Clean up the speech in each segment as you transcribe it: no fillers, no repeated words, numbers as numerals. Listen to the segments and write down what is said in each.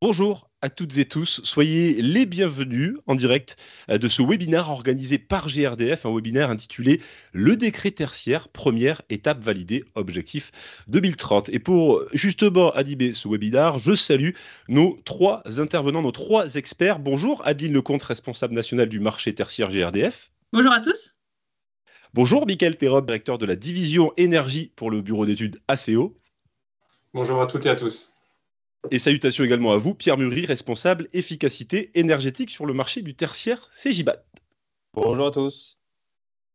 Bonjour à toutes et tous, soyez les bienvenus en direct de ce webinaire organisé par GRDF, un webinaire intitulé Le décret tertiaire, première étape validée, objectif 2030. Et pour justement animer ce webinaire, je salue nos trois intervenants, nos trois experts. Bonjour Adeline Lecomte, responsable national du marché tertiaire GRDF. Bonjour à tous. Bonjour Mickaël Perrob, directeur de la division énergie pour le bureau d'études ACO. Bonjour à toutes et à tous. Et salutations également à vous, Pierre Mury, responsable efficacité énergétique sur le marché du tertiaire CGBAT. Bonjour à tous.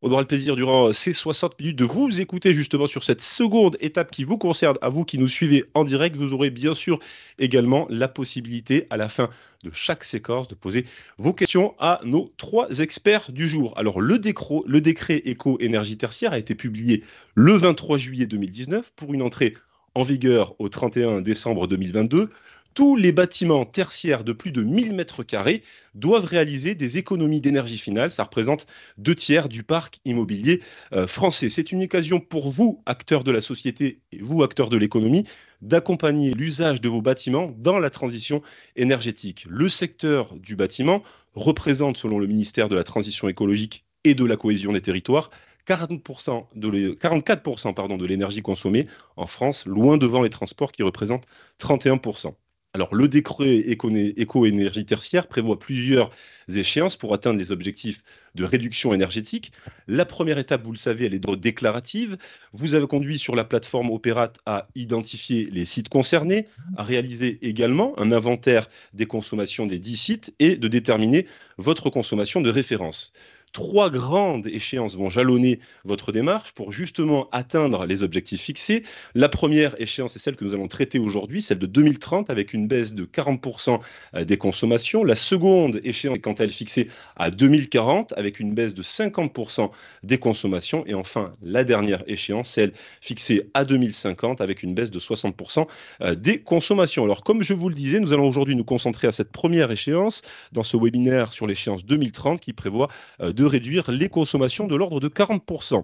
On aura le plaisir durant ces 60 minutes de vous écouter justement sur cette seconde étape qui vous concerne, à vous qui nous suivez en direct. Vous aurez bien sûr également la possibilité à la fin de chaque séquence de poser vos questions à nos trois experts du jour. Alors le décret éco-énergie tertiaire a été publié le 23 juillet 2019 pour une entrée en vigueur au 31 décembre 2022. Tous les bâtiments tertiaires de plus de 1000 mètres carrés doivent réaliser des économies d'énergie finale. Ça représente 2 tiers du parc immobilier français. C'est une occasion pour vous, acteurs de la société et vous, acteurs de l'économie, d'accompagner l'usage de vos bâtiments dans la transition énergétique. Le secteur du bâtiment représente, selon le ministère de la Transition écologique et de la cohésion des territoires, 44% de l'énergie consommée en France, loin devant les transports qui représentent 31%. Alors, le décret éco-énergie tertiaire prévoit plusieurs échéances pour atteindre les objectifs de réduction énergétique. La première étape, vous le savez, elle est déclarative. Vous avez conduit sur la plateforme Opérat à identifier les sites concernés, à réaliser également un inventaire des consommations des 10 sites et de déterminer votre consommation de référence. Trois grandes échéances vont jalonner votre démarche pour justement atteindre les objectifs fixés. La première échéance est celle que nous allons traiter aujourd'hui, celle de 2030, avec une baisse de 40% des consommations. La seconde échéance est quant à elle fixée à 2040, avec une baisse de 50% des consommations. Et enfin, la dernière échéance, celle fixée à 2050, avec une baisse de 60% des consommations. Alors, comme je vous le disais, nous allons aujourd'hui nous concentrer à cette première échéance dans ce webinaire sur l'échéance 2030 qui prévoit de réduire les consommations de l'ordre de 40%.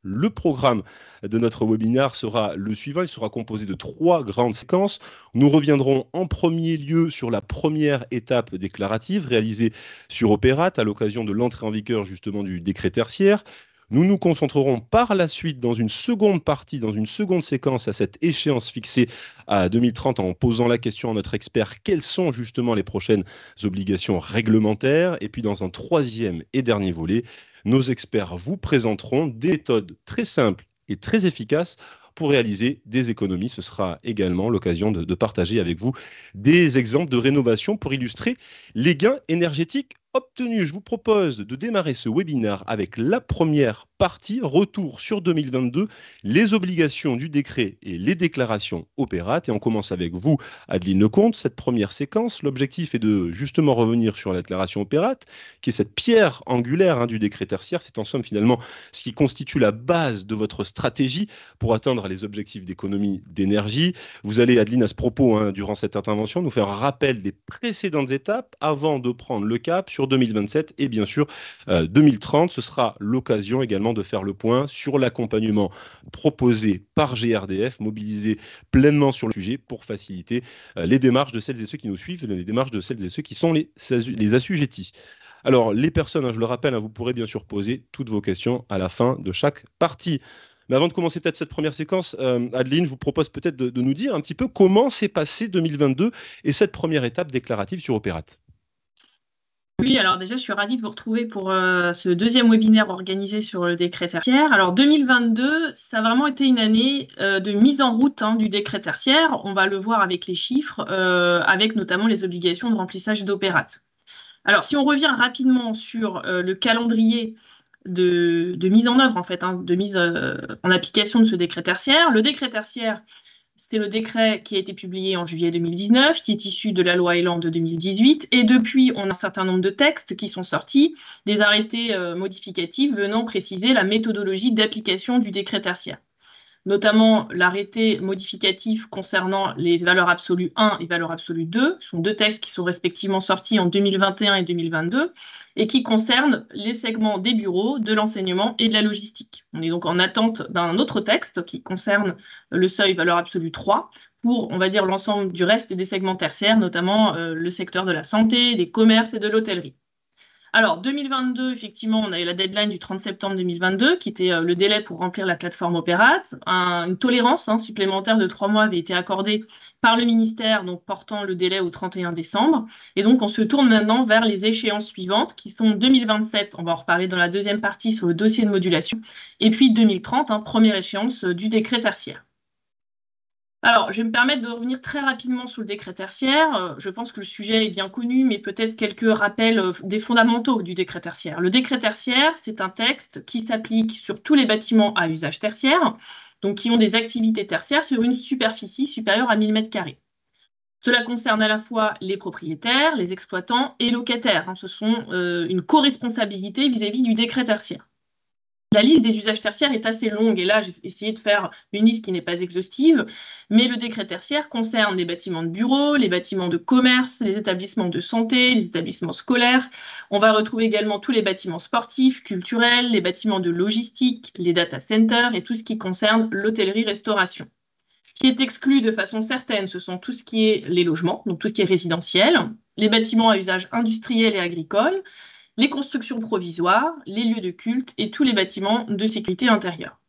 Le programme de notre webinaire sera le suivant. Il sera composé de trois grandes séquences. Nous reviendrons en premier lieu sur la première étape déclarative réalisée sur Opérat à l'occasion de l'entrée en vigueur justement du décret tertiaire. Nous nous concentrerons par la suite dans une seconde partie, dans une seconde séquence à cette échéance fixée à 2030 en posant la question à notre expert quelles sont justement les prochaines obligations réglementaires. Et puis dans un troisième et dernier volet, nos experts vous présenteront des méthodes très simples et très efficaces pour réaliser des économies. Ce sera également l'occasion de partager avec vous des exemples de rénovation pour illustrer les gains énergétiques obtenus. Je vous propose de démarrer ce webinaire avec la première partie, retour sur 2022, les obligations du décret et les déclarations Opérat. Et on commence avec vous, Adeline Lecomte, cette première séquence. L'objectif est de justement revenir sur la déclaration Opérat, qui est cette pierre angulaire du décret tertiaire. C'est en somme finalement ce qui constitue la base de votre stratégie pour atteindre les objectifs d'économie d'énergie. Vous allez, Adeline, à ce propos, durant cette intervention, nous faire un rappel des précédentes étapes avant de prendre le cap sur 2027 et bien sûr 2030. Ce sera l'occasion également de faire le point sur l'accompagnement proposé par GRDF, mobilisé pleinement sur le sujet pour faciliter les démarches de celles et ceux qui nous suivent, les démarches de celles et ceux qui sont les assujettis. Alors, les personnes, je le rappelle, vous pourrez bien sûr poser toutes vos questions à la fin de chaque partie. Mais avant de commencer peut-être cette première séquence, Adeline, je vous propose peut-être de nous dire un petit peu comment s'est passé 2022 et cette première étape déclarative sur Opérat. Oui, alors déjà, je suis ravie de vous retrouver pour ce deuxième webinaire organisé sur le décret tertiaire. Alors 2022, ça a vraiment été une année de mise en route du décret tertiaire. On va le voir avec les chiffres, avec notamment les obligations de remplissage d'Opérat. Alors si on revient rapidement sur le calendrier de mise en œuvre, en fait, de mise en application de ce décret tertiaire, le décret tertiaire, c'est le décret qui a été publié en juillet 2019, qui est issu de la loi Elan de 2018. Et depuis, on a un certain nombre de textes qui sont sortis, des arrêtés modificatifs venant préciser la méthodologie d'application du décret tertiaire. notamment l'arrêté modificatif concernant les valeurs absolues 1 et valeurs absolues 2. Ce sont deux textes qui sont respectivement sortis en 2021 et 2022 et qui concernent les segments des bureaux, de l'enseignement et de la logistique. On est donc en attente d'un autre texte qui concerne le seuil valeur absolue 3 pour, on va dire, l'ensemble du reste des segments tertiaires, notamment le secteur de la santé, des commerces et de l'hôtellerie. Alors, 2022, effectivement, on a eu la deadline du 30 septembre 2022, qui était le délai pour remplir la plateforme Opérate. Une tolérance supplémentaire de 3 mois avait été accordée par le ministère, donc portant le délai au 31 décembre. Et donc, on se tourne maintenant vers les échéances suivantes, qui sont 2027, on va en reparler dans la deuxième partie sur le dossier de modulation, et puis 2030, première échéance du décret tertiaire. Alors, je vais me permettre de revenir très rapidement sur le décret tertiaire. Je pense que le sujet est bien connu, mais peut-être quelques rappels des fondamentaux du décret tertiaire. Le décret tertiaire, c'est un texte qui s'applique sur tous les bâtiments à usage tertiaire, donc qui ont des activités tertiaires sur une superficie supérieure à 1000 m². Cela concerne à la fois les propriétaires, les exploitants et locataires. Ce sont une co-responsabilité vis-à-vis du décret tertiaire. La liste des usages tertiaires est assez longue et là, j'ai essayé de faire une liste qui n'est pas exhaustive, mais le décret tertiaire concerne les bâtiments de bureaux, les bâtiments de commerce, les établissements de santé, les établissements scolaires. On va retrouver également tous les bâtiments sportifs, culturels, les bâtiments de logistique, les data centers et tout ce qui concerne l'hôtellerie-restauration. Ce qui est exclu de façon certaine, ce sont tout ce qui est les logements, donc tout ce qui est résidentiel, les bâtiments à usage industriel et agricole, les constructions provisoires, les lieux de culte et tous les bâtiments de sécurité intérieure.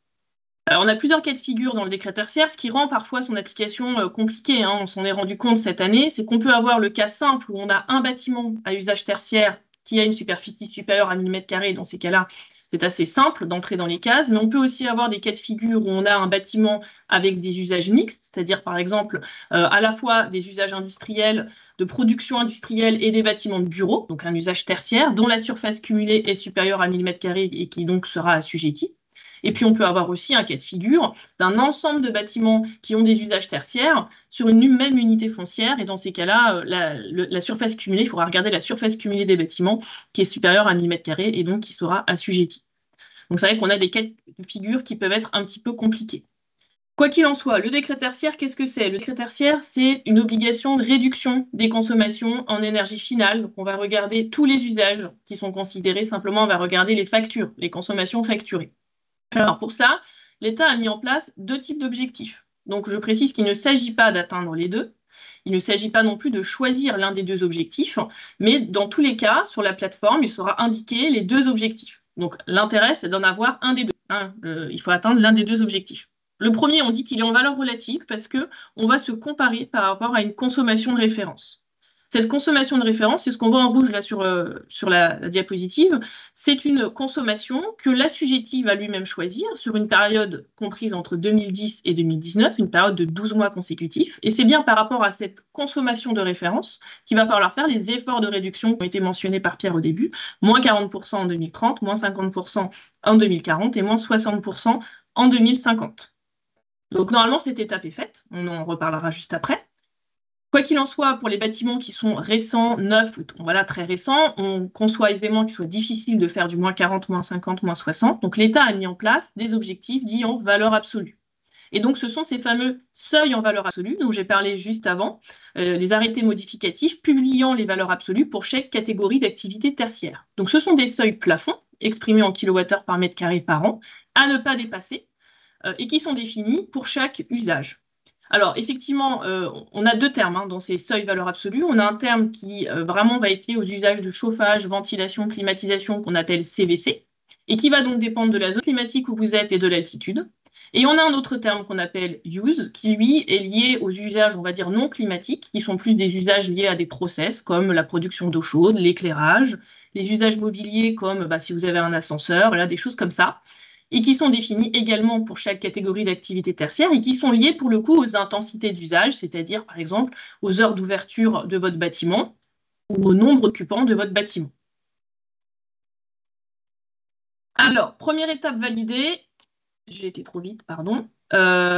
Alors, on a plusieurs cas de figure dans le décret tertiaire, ce qui rend parfois son application compliquée. On s'en est rendu compte cette année, c'est qu'on peut avoir le cas simple où on a un bâtiment à usage tertiaire qui a une superficie supérieure à 1000 m². Dans ces cas-là, c'est assez simple d'entrer dans les cases, mais on peut aussi avoir des cas de figure où on a un bâtiment avec des usages mixtes, c'est-à-dire par exemple à la fois des usages industriels, de production industrielle et des bâtiments de bureaux, donc un usage tertiaire, dont la surface cumulée est supérieure à 1000 m² et qui donc sera assujetti. Et puis on peut avoir aussi un cas de figure d'un ensemble de bâtiments qui ont des usages tertiaires sur une même unité foncière. Et dans ces cas-là, la surface cumulée, il faudra regarder la surface cumulée des bâtiments qui est supérieure à 1000 m² et donc qui sera assujetti. Donc c'est vrai qu'on a des cas de figure qui peuvent être un petit peu compliqués. Quoi qu'il en soit, le décret tertiaire, qu'est-ce que c'est? Le décret tertiaire, c'est une obligation de réduction des consommations en énergie finale. Donc on va regarder tous les usages qui sont considérés, simplement on va regarder les factures, les consommations facturées. Alors pour ça, l'État a mis en place deux types d'objectifs. Donc je précise qu'il ne s'agit pas d'atteindre les deux. Il ne s'agit pas non plus de choisir l'un des deux objectifs, mais dans tous les cas, sur la plateforme, il sera indiqué les deux objectifs. Donc l'intérêt, c'est d'en avoir un des deux. Il faut atteindre l'un des deux objectifs. Le premier, on dit qu'il est en valeur relative parce qu'on va se comparer par rapport à une consommation de référence. Cette consommation de référence, c'est ce qu'on voit en rouge là sur la diapositive, c'est une consommation que l'assujetti va lui-même choisir sur une période comprise entre 2010 et 2019, une période de 12 mois consécutifs. Et c'est bien par rapport à cette consommation de référence qu'il va falloir faire les efforts de réduction qui ont été mentionnés par Pierre au début, moins 40% en 2030, moins 50% en 2040 et moins 60% en 2050. Donc normalement, cette étape est faite, on en reparlera juste après. Quoi qu'il en soit, pour les bâtiments qui sont récents, neufs, voilà, très récents, on conçoit aisément qu'il soit difficile de faire du moins 40, moins 50, moins 60. Donc l'État a mis en place des objectifs dits en valeur absolue. Et donc ce sont ces fameux seuils en valeur absolue dont j'ai parlé juste avant, les arrêtés modificatifs publiant les valeurs absolues pour chaque catégorie d'activité tertiaire. Donc ce sont des seuils plafonds, exprimés en kilowattheures par mètre carré par an, à ne pas dépasser, et qui sont définis pour chaque usage. Alors, effectivement, on a deux termes dans ces seuils valeurs absolues. On a un terme qui vraiment va être lié aux usages de chauffage, ventilation, climatisation qu'on appelle CVC et qui va donc dépendre de la zone climatique où vous êtes et de l'altitude. Et on a un autre terme qu'on appelle use qui, lui, est lié aux usages, on va dire, non climatiques, qui sont plus des usages liés à des process comme la production d'eau chaude, l'éclairage, les usages mobiliers comme si vous avez un ascenseur, voilà, des choses comme ça, et qui sont définis également pour chaque catégorie d'activité tertiaire et qui sont liés pour le coup aux intensités d'usage, c'est-à-dire par exemple aux heures d'ouverture de votre bâtiment ou au nombre d'occupants de votre bâtiment. Alors, première étape validée, j'ai été trop vite, pardon,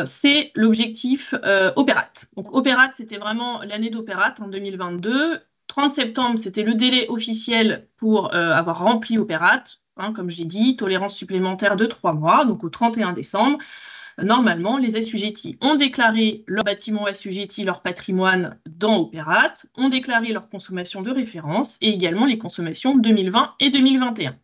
c'est l'objectif Opérate. Donc Opérate, c'était vraiment l'année d'Opérate en 2022. 30 septembre, c'était le délai officiel pour avoir rempli Opérate. Comme je l'ai dit, tolérance supplémentaire de 3 mois, donc au 31 décembre. normalement, les assujettis ont déclaré leur bâtiment assujetti, leur patrimoine dans Opérat, ont déclaré leur consommation de référence et également les consommations 2020 et 2021.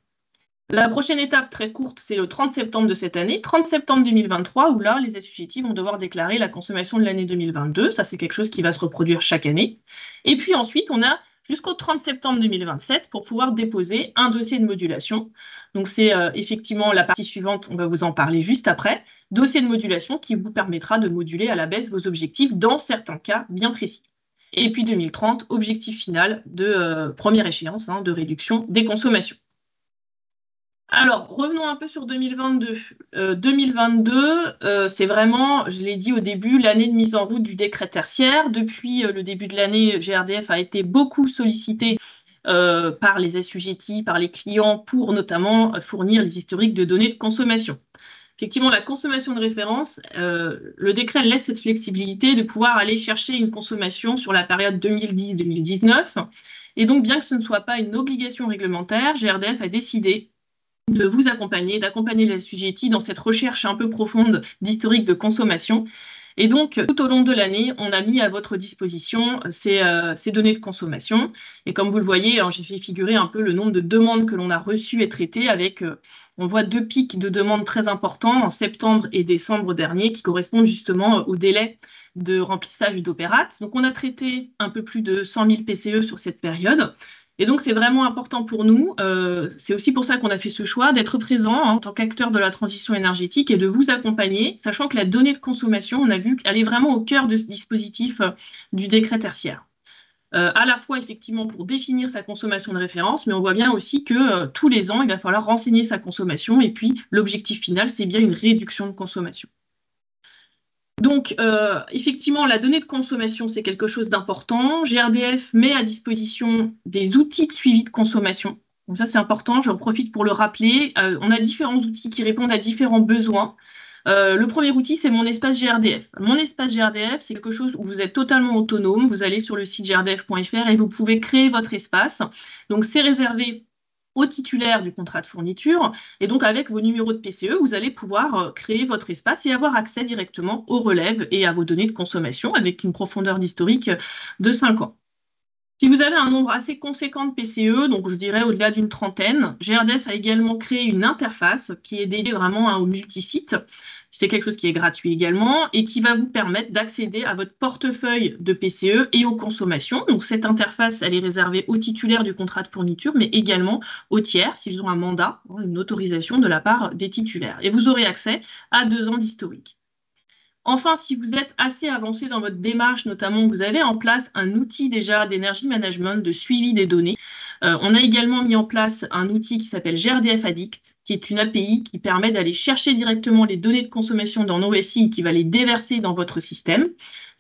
La prochaine étape très courte, c'est le 30 septembre de cette année, 30 septembre 2023, où là, les assujettis vont devoir déclarer la consommation de l'année 2022. Ça, c'est quelque chose qui va se reproduire chaque année. Et puis ensuite, on a jusqu'au 30 septembre 2027 pour pouvoir déposer un dossier de modulation. Donc, c'est effectivement la partie suivante, on va vous en parler juste après. Dossier de modulation qui vous permettra de moduler à la baisse vos objectifs dans certains cas bien précis. Et puis 2030, objectif final de première échéance de réduction des consommations. Alors, revenons un peu sur 2022. 2022, c'est vraiment, je l'ai dit au début, l'année de mise en route du décret tertiaire. Depuis le début de l'année, GRDF a été beaucoup sollicité par les assujettis, par les clients, pour notamment fournir les historiques de données de consommation. Effectivement, la consommation de référence, le décret laisse cette flexibilité de pouvoir aller chercher une consommation sur la période 2010-2019. Et donc, bien que ce ne soit pas une obligation réglementaire, GRDF a décidé de vous accompagner, d'accompagner les assujettis dans cette recherche un peu profonde d'historique de consommation. Et donc, tout au long de l'année, on a mis à votre disposition ces données de consommation. Et comme vous le voyez, j'ai fait figurer un peu le nombre de demandes que l'on a reçues et traitées avec, on voit 2 pics de demandes très importants en septembre et décembre dernier qui correspondent justement au délai de remplissage d'Opérat. Donc, on a traité un peu plus de 100 000 PCE sur cette période. Et donc, c'est vraiment important pour nous. C'est aussi pour ça qu'on a fait ce choix d'être présent en tant qu'acteur de la transition énergétique et de vous accompagner, sachant que la donnée de consommation, on a vu qu'elle est vraiment au cœur de ce dispositif du décret tertiaire. À la fois, effectivement, pour définir sa consommation de référence, mais on voit bien aussi que tous les ans, il va falloir renseigner sa consommation. Et puis, l'objectif final, c'est bien une réduction de consommation. Donc, effectivement, la donnée de consommation, c'est quelque chose d'important. GRDF met à disposition des outils de suivi de consommation. Donc ça, c'est important, j'en profite pour le rappeler. On a différents outils qui répondent à différents besoins. Le premier outil, c'est Mon Espace GRDF. Mon Espace GRDF, c'est quelque chose où vous êtes totalement autonome. Vous allez sur le site grdf.fr et vous pouvez créer votre espace. Donc, c'est réservé au titulaire du contrat de fourniture. Et donc, avec vos numéros de PCE, vous allez pouvoir créer votre espace et avoir accès directement aux relèves et à vos données de consommation avec une profondeur d'historique de 5 ans. Si vous avez un nombre assez conséquent de PCE, donc je dirais au-delà d'une trentaine, GRDF a également créé une interface qui est dédiée vraiment au multisite. C'est quelque chose qui est gratuit également et qui va vous permettre d'accéder à votre portefeuille de PCE et aux consommations. Donc cette interface, elle est réservée aux titulaires du contrat de fourniture, mais également aux tiers s'ils ont un mandat, une autorisation de la part des titulaires. Et vous aurez accès à 2 ans d'historique. Enfin, si vous êtes assez avancé dans votre démarche, notamment, vous avez en place un outil déjà d'énergie management, de suivi des données. On a également mis en place un outil qui s'appelle GRDF Addict, qui est une API qui permet d'aller chercher directement les données de consommation dans NoSI et qui va les déverser dans votre système.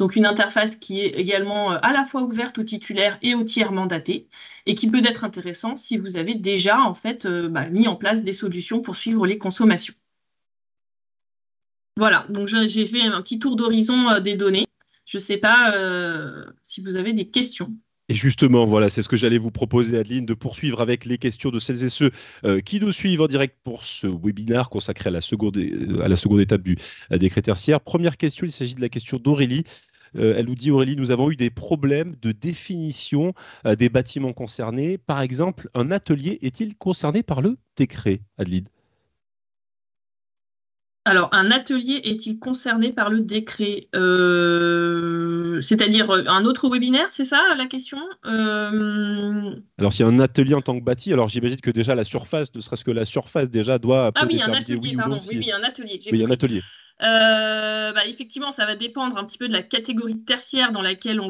Donc, une interface qui est également à la fois ouverte aux titulaires et aux tiers mandatés et qui peut être intéressant si vous avez déjà en fait mis en place des solutions pour suivre les consommations. Voilà, donc j'ai fait un petit tour d'horizon des données. Je ne sais pas si vous avez des questions. Et justement, voilà, c'est ce que j'allais vous proposer, Adeline, de poursuivre avec les questions de celles et ceux qui nous suivent en direct pour ce webinaire consacré à la seconde étape du décret tertiaire. Première question, il s'agit de la question d'Aurélie. Elle nous dit, Aurélie, nous avons eu des problèmes de définition des bâtiments concernés. Par exemple, un atelier est-il concerné par le décret, Adeline ? Alors, un atelier est-il concerné par le décret c'est-à-dire un autre webinaire, c'est ça la question Alors, s'il y a un atelier en tant que bâti, alors j'imagine que déjà la surface, ne serait-ce que la surface déjà doit Ah oui, un déterminer atelier, oui pardon. ou non. Oui, un atelier. Oui, un atelier. Effectivement, ça va dépendre un petit peu de la catégorie tertiaire dans laquelle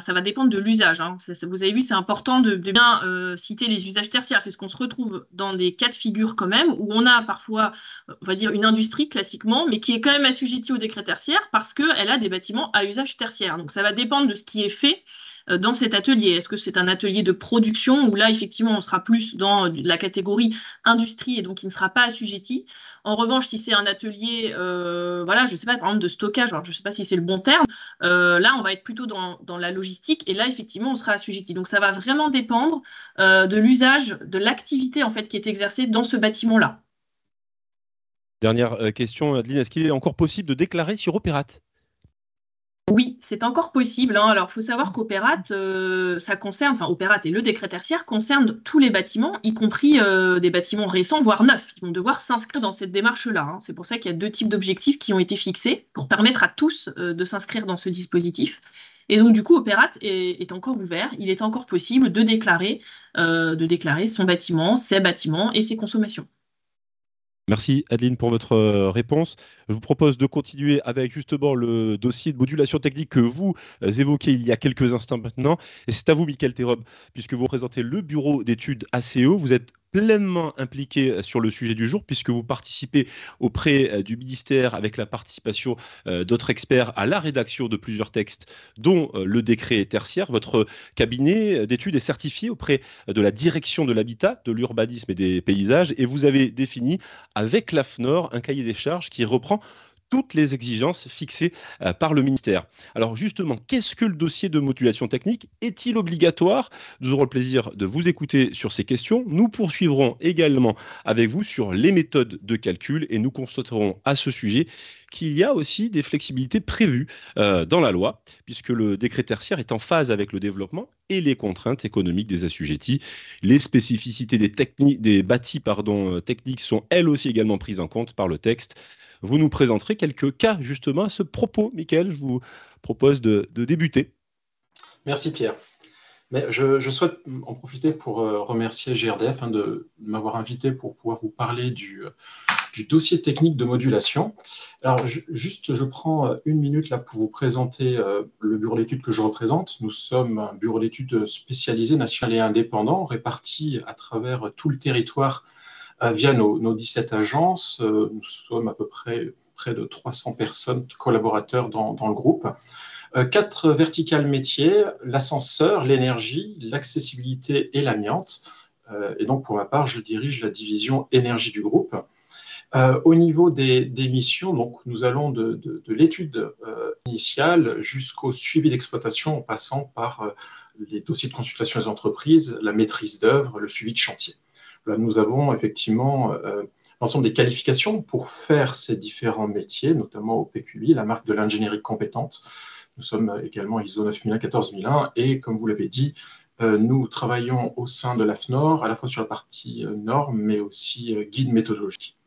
ça va dépendre de l'usage. Vous avez vu, c'est important de bien citer les usages tertiaires, puisqu'on se retrouve dans des cas de figure quand même, où on a parfois, on va dire, une industrie classiquement, mais qui est quand même assujettie au décret tertiaire parce qu'elle a des bâtiments à usage tertiaire. Donc ça va dépendre de ce qui est fait dans cet atelier. Est-ce que c'est un atelier de production où là, effectivement, on sera plus dans la catégorie industrie et donc il ne sera pas assujetti. En revanche, si c'est un atelier, je ne sais pas, par exemple de stockage, alors je ne sais pas si c'est le bon terme, là, on va être plutôt dans la logistique et là, effectivement, on sera assujetti. Donc, ça va vraiment dépendre de l'usage, de l'activité en fait qui est exercée dans ce bâtiment-là. Dernière question, Adeline, est-ce qu'il est encore possible de déclarer sur Opérate? Oui, c'est encore possible, hein. Alors, il faut savoir qu'Opérate, ça concerne, enfin, Opérate et le décret tertiaire concernent tous les bâtiments, y compris des bâtiments récents, voire neufs. Ils vont devoir s'inscrire dans cette démarche-là, hein. C'est pour ça qu'il y a deux types d'objectifs qui ont été fixés pour permettre à tous de s'inscrire dans ce dispositif. Et donc, du coup, Opérate est encore ouvert. Il est encore possible de déclarer son bâtiment, ses bâtiments et ses consommations. Merci Adeline pour votre réponse. Je vous propose de continuer avec justement le dossier de modulation technique que vous évoquez il y a quelques instants maintenant. Et c'est à vous, Mickaël Thérob, puisque vous représentez le bureau d'études ACO. Vous êtes pleinement impliqué sur le sujet du jour, puisque vous participez auprès du ministère avec la participation d'autres experts à la rédaction de plusieurs textes, dont le décret tertiaire. Votre cabinet d'études est certifié auprès de la direction de l'habitat, de l'urbanisme et des paysages, et vous avez défini avec l'AFNOR un cahier des charges qui reprend toutes les exigences fixées par le ministère. Alors justement, qu'est-ce que le dossier de modulation technique? Est-il obligatoire? Nous aurons le plaisir de vous écouter sur ces questions. Nous poursuivrons également avec vous sur les méthodes de calcul et nous constaterons à ce sujet qu'il y a aussi des flexibilités prévues dans la loi, puisque le décret tertiaire est en phase avec le développement et les contraintes économiques des assujettis. Les spécificités des bâtis techniques sont elles aussi également prises en compte par le texte. Vous nous présenterez quelques cas justement à ce propos. Mickaël, je vous propose de débuter. Merci Pierre. Mais je souhaite en profiter pour remercier GRDF de m'avoir invité pour pouvoir vous parler du dossier technique de modulation. Alors, je prends une minute là pour vous présenter le bureau d'études que je représente. Nous sommes un bureau d'études spécialisé, national et indépendant, réparti à travers tout le territoire via nos 17 agences. Nous sommes à peu près de 300 personnes, collaborateurs dans le groupe. 4 verticales métiers, l'ascenseur, l'énergie, l'accessibilité et l'amiante. Et donc, pour ma part, je dirige la division énergie du groupe. Au niveau des missions, donc, nous allons de l'étude initiale jusqu'au suivi d'exploitation en passant par les dossiers de consultation des entreprises, la maîtrise d'œuvre, le suivi de chantier. Là, nous avons effectivement l'ensemble des qualifications pour faire ces différents métiers, notamment au PQI, la marque de l'ingénierie compétente. Nous sommes également ISO 9001, 14001 et comme vous l'avez dit, nous travaillons au sein de l'AFNOR, à la fois sur la partie normes, mais aussi guide méthodologique.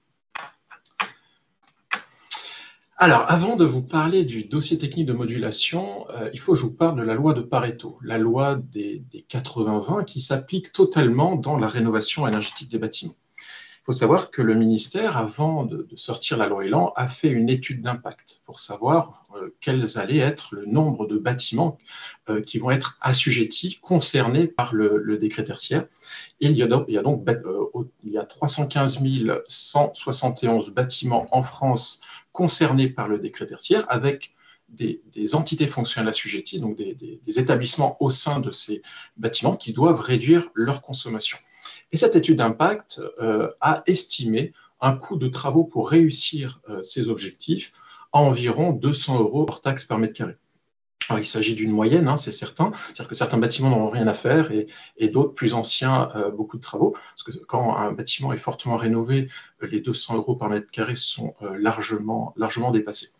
Alors, avant de vous parler du dossier technique de modulation, il faut que je vous parle de la loi de Pareto, la loi des 80-20 qui s'applique totalement dans la rénovation énergétique des bâtiments. Il faut savoir que le ministère, avant de sortir la loi Elan, a fait une étude d'impact pour savoir quels allaient être le nombre de bâtiments qui vont être assujettis, concernés par le décret tertiaire. Et il y a 315 171 bâtiments en France concernés par le décret tertiaire, avec des entités fonctionnelles assujetties, donc des établissements au sein de ces bâtiments qui doivent réduire leur consommation. Et cette étude d'impact a estimé un coût de travaux pour réussir ces objectifs à environ 200 € hors taxe par mètre carré. Alors, il s'agit d'une moyenne, c'est certain, c'est-à-dire que certains bâtiments n'auront rien à faire et d'autres, plus anciens, beaucoup de travaux. Parce que quand un bâtiment est fortement rénové, les 200 € par mètre carré sont largement dépassés.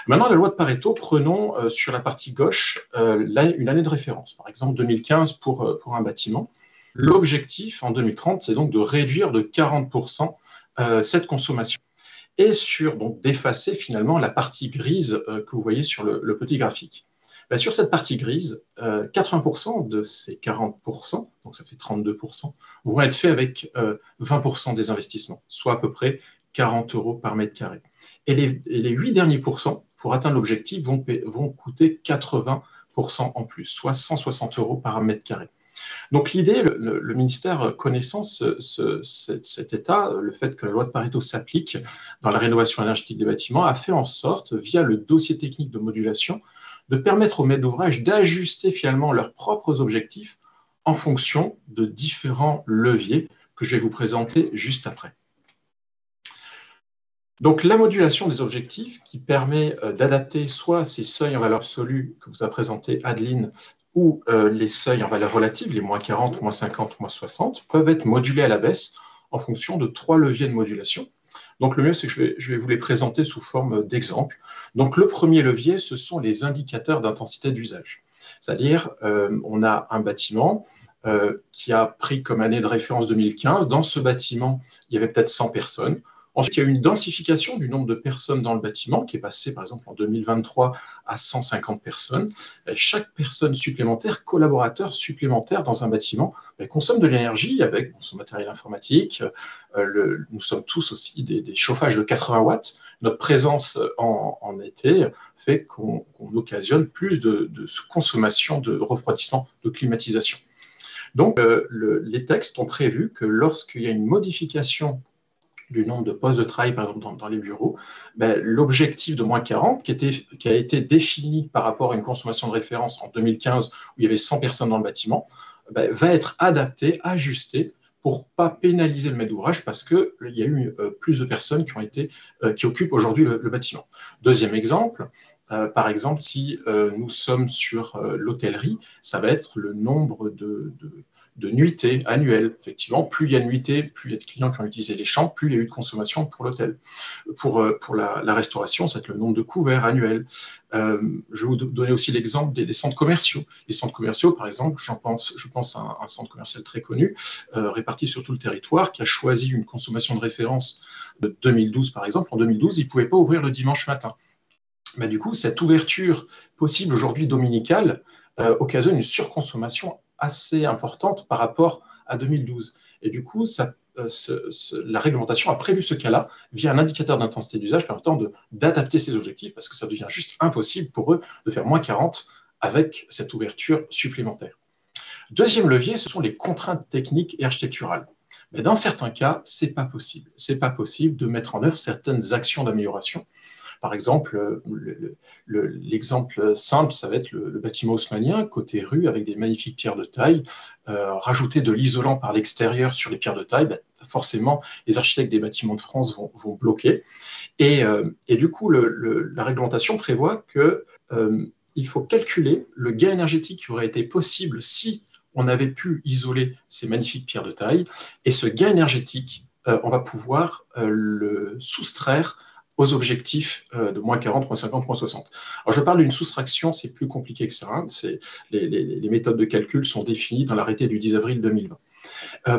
Maintenant, la loi de Pareto, prenons sur la partie gauche une année de référence, par exemple 2015 pour un bâtiment. L'objectif en 2030, c'est donc de réduire de 40% cette consommation. Et donc d'effacer finalement la partie grise que vous voyez sur le petit graphique. Sur cette partie grise, 80% de ces 40%, donc ça fait 32%, vont être faits avec 20% des investissements, soit à peu près 40 € par mètre carré. Et les 8 derniers pourcents, pour atteindre l'objectif, vont coûter 80% en plus, soit 160 € par mètre carré. Donc l'idée, le ministère connaissant cet état, le fait que la loi de Pareto s'applique dans la rénovation énergétique des bâtiments, a fait en sorte, via le dossier technique de modulation, de permettre aux maîtres d'ouvrage d'ajuster finalement leurs propres objectifs en fonction de différents leviers que je vais vous présenter juste après. Donc la modulation des objectifs qui permet d'adapter soit ces seuils en valeur absolue que vous a présenté Adeline ou les seuils en valeur relative, les moins 40, moins 50, moins 60, peuvent être modulés à la baisse en fonction de 3 leviers de modulation. Donc, le mieux, c'est que je vais vous les présenter sous forme d'exemple. Donc, le premier levier, ce sont les indicateurs d'intensité d'usage. C'est-à-dire, on a un bâtiment qui a pris comme année de référence 2015. Dans ce bâtiment, il y avait peut-être 100 personnes. Ensuite, il y a eu une densification du nombre de personnes dans le bâtiment qui est passé, par exemple, en 2023 à 150 personnes. Et chaque personne supplémentaire, collaborateur supplémentaire dans un bâtiment, consomme de l'énergie avec son matériel informatique. Nous sommes tous aussi des chauffages de 80 watts. Notre présence en été fait qu'on occasionne plus de consommation de refroidissement, de climatisation. Donc, les textes ont prévu que lorsqu'il y a une modification du nombre de postes de travail, par exemple, dans les bureaux, l'objectif de moins 40, qui a été défini par rapport à une consommation de référence en 2015, où il y avait 100 personnes dans le bâtiment, va être adapté, ajusté, pour ne pas pénaliser le maître d'ouvrage, parce qu'il y a eu plus de personnes qui occupent aujourd'hui le bâtiment. Deuxième exemple, par exemple, si nous sommes sur l'hôtellerie, ça va être le nombre de nuitées annuelles. Effectivement, plus il y a de nuitées, plus il y a de clients qui ont utilisé les chambres, plus il y a eu de consommation pour l'hôtel. Pour la restauration, ça va être le nombre de couverts annuels. Je vais vous donner aussi l'exemple des centres commerciaux. Les centres commerciaux, par exemple, je pense à un centre commercial très connu, réparti sur tout le territoire, qui a choisi une consommation de référence de 2012, par exemple. En 2012, il ne pouvait pas ouvrir le dimanche matin. Du coup, cette ouverture possible aujourd'hui dominicale occasionne une surconsommation assez importante par rapport à 2012. Et du coup, la réglementation a prévu ce cas-là via un indicateur d'intensité d'usage permettant d'adapter ces objectifs, parce que ça devient juste impossible pour eux de faire moins 40 avec cette ouverture supplémentaire. Deuxième levier, ce sont les contraintes techniques et architecturales. Mais dans certains cas, ce n'est pas possible. Ce n'est pas possible de mettre en œuvre certaines actions d'amélioration. Par exemple, l'exemple simple, ça va être le bâtiment haussmannien, côté rue, avec des magnifiques pierres de taille. Rajouter de l'isolant par l'extérieur sur les pierres de taille, forcément, les architectes des bâtiments de France vont bloquer. Et du coup, la réglementation prévoit qu'il faut calculer le gain énergétique qui aurait été possible si on avait pu isoler ces magnifiques pierres de taille. Et ce gain énergétique, on va pouvoir le soustraire aux objectifs de moins 40, moins 50, moins 60. Alors, je parle d'une soustraction, c'est plus compliqué que ça. Hein. Les méthodes de calcul sont définies dans l'arrêté du 10 avril 2020.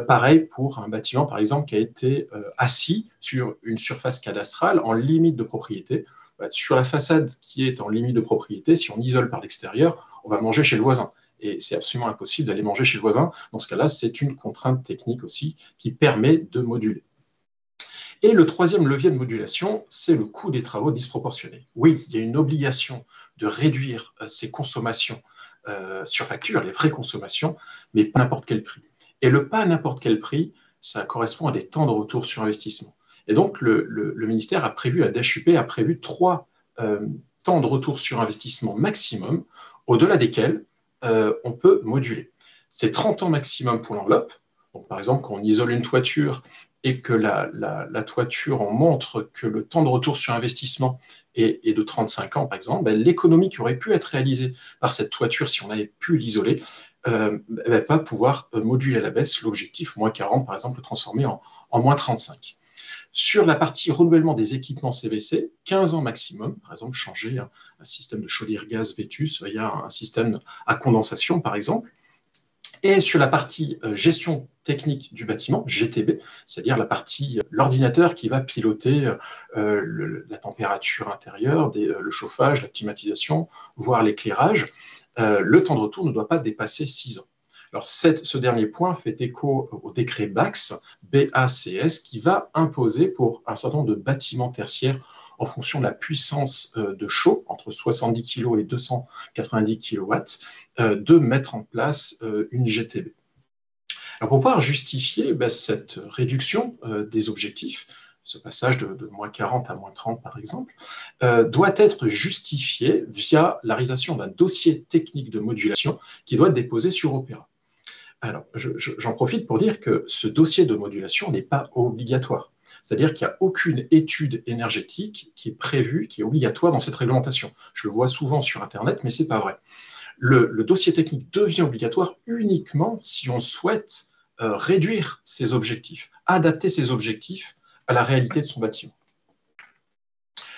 Pareil pour un bâtiment, par exemple, qui a été assis sur une surface cadastrale en limite de propriété. Sur la façade qui est en limite de propriété, si on isole par l'extérieur, on va manger chez le voisin. Et c'est absolument impossible d'aller manger chez le voisin. Dans ce cas-là, c'est une contrainte technique aussi qui permet de moduler. Et le troisième levier de modulation, c'est le coût des travaux disproportionnés. Oui, il y a une obligation de réduire ces consommations sur facture, les vraies consommations, mais pas à n'importe quel prix. Et le pas à n'importe quel prix, ça correspond à des temps de retour sur investissement. Et donc, le ministère a prévu, la DHUP a prévu 3 temps de retour sur investissement maximum, au-delà desquels on peut moduler. C'est 30 ans maximum pour l'enveloppe. Donc, par exemple, quand on isole une toiture et que la toiture, on montre que le temps de retour sur investissement est de 35 ans, par exemple, l'économie qui aurait pu être réalisée par cette toiture, si on avait pu l'isoler, va pouvoir moduler à la baisse l'objectif moins 40, par exemple, le transformer en moins 35. Sur la partie renouvellement des équipements CVC, 15 ans maximum, par exemple, changer un système de chaudière gaz Vétus via un système à condensation, par exemple. Et sur la partie gestion technique du bâtiment, GTB, c'est-à-dire l'ordinateur qui va piloter la température intérieure, le chauffage, la climatisation, voire l'éclairage, le temps de retour ne doit pas dépasser 6 ans. Alors, ce dernier point fait écho au décret BACS, BACS, qui va imposer pour un certain nombre de bâtiments tertiaires en fonction de la puissance de chaud, entre 70 kg et 290 kW, de mettre en place une GTB. Alors pour pouvoir justifier cette réduction des objectifs, ce passage de moins 40 à moins 30 par exemple, doit être justifié via la réalisation d'un dossier technique de modulation qui doit être déposé sur Opéra. Alors, j'en profite pour dire que ce dossier de modulation n'est pas obligatoire. C'est-à-dire qu'il n'y a aucune étude énergétique qui est prévue, qui est obligatoire dans cette réglementation. Je le vois souvent sur Internet, mais ce n'est pas vrai. Le dossier technique devient obligatoire uniquement si on souhaite réduire ses objectifs, adapter ses objectifs à la réalité de son bâtiment.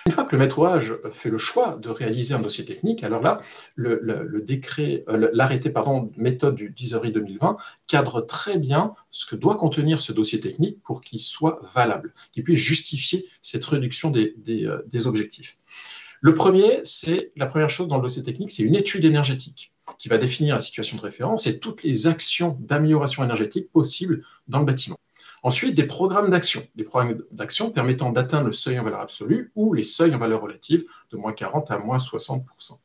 Une fois que le maître d'ouvrage fait le choix de réaliser un dossier technique, alors là, l'arrêté méthode du 10 avril 2020 cadre très bien ce que doit contenir ce dossier technique pour qu'il soit valable, qu'il puisse justifier cette réduction des objectifs. La première chose dans le dossier technique, c'est une étude énergétique qui va définir la situation de référence et toutes les actions d'amélioration énergétique possibles dans le bâtiment. Ensuite, des programmes d'action permettant d'atteindre le seuil en valeur absolue ou les seuils en valeur relative de moins 40 à moins 60%.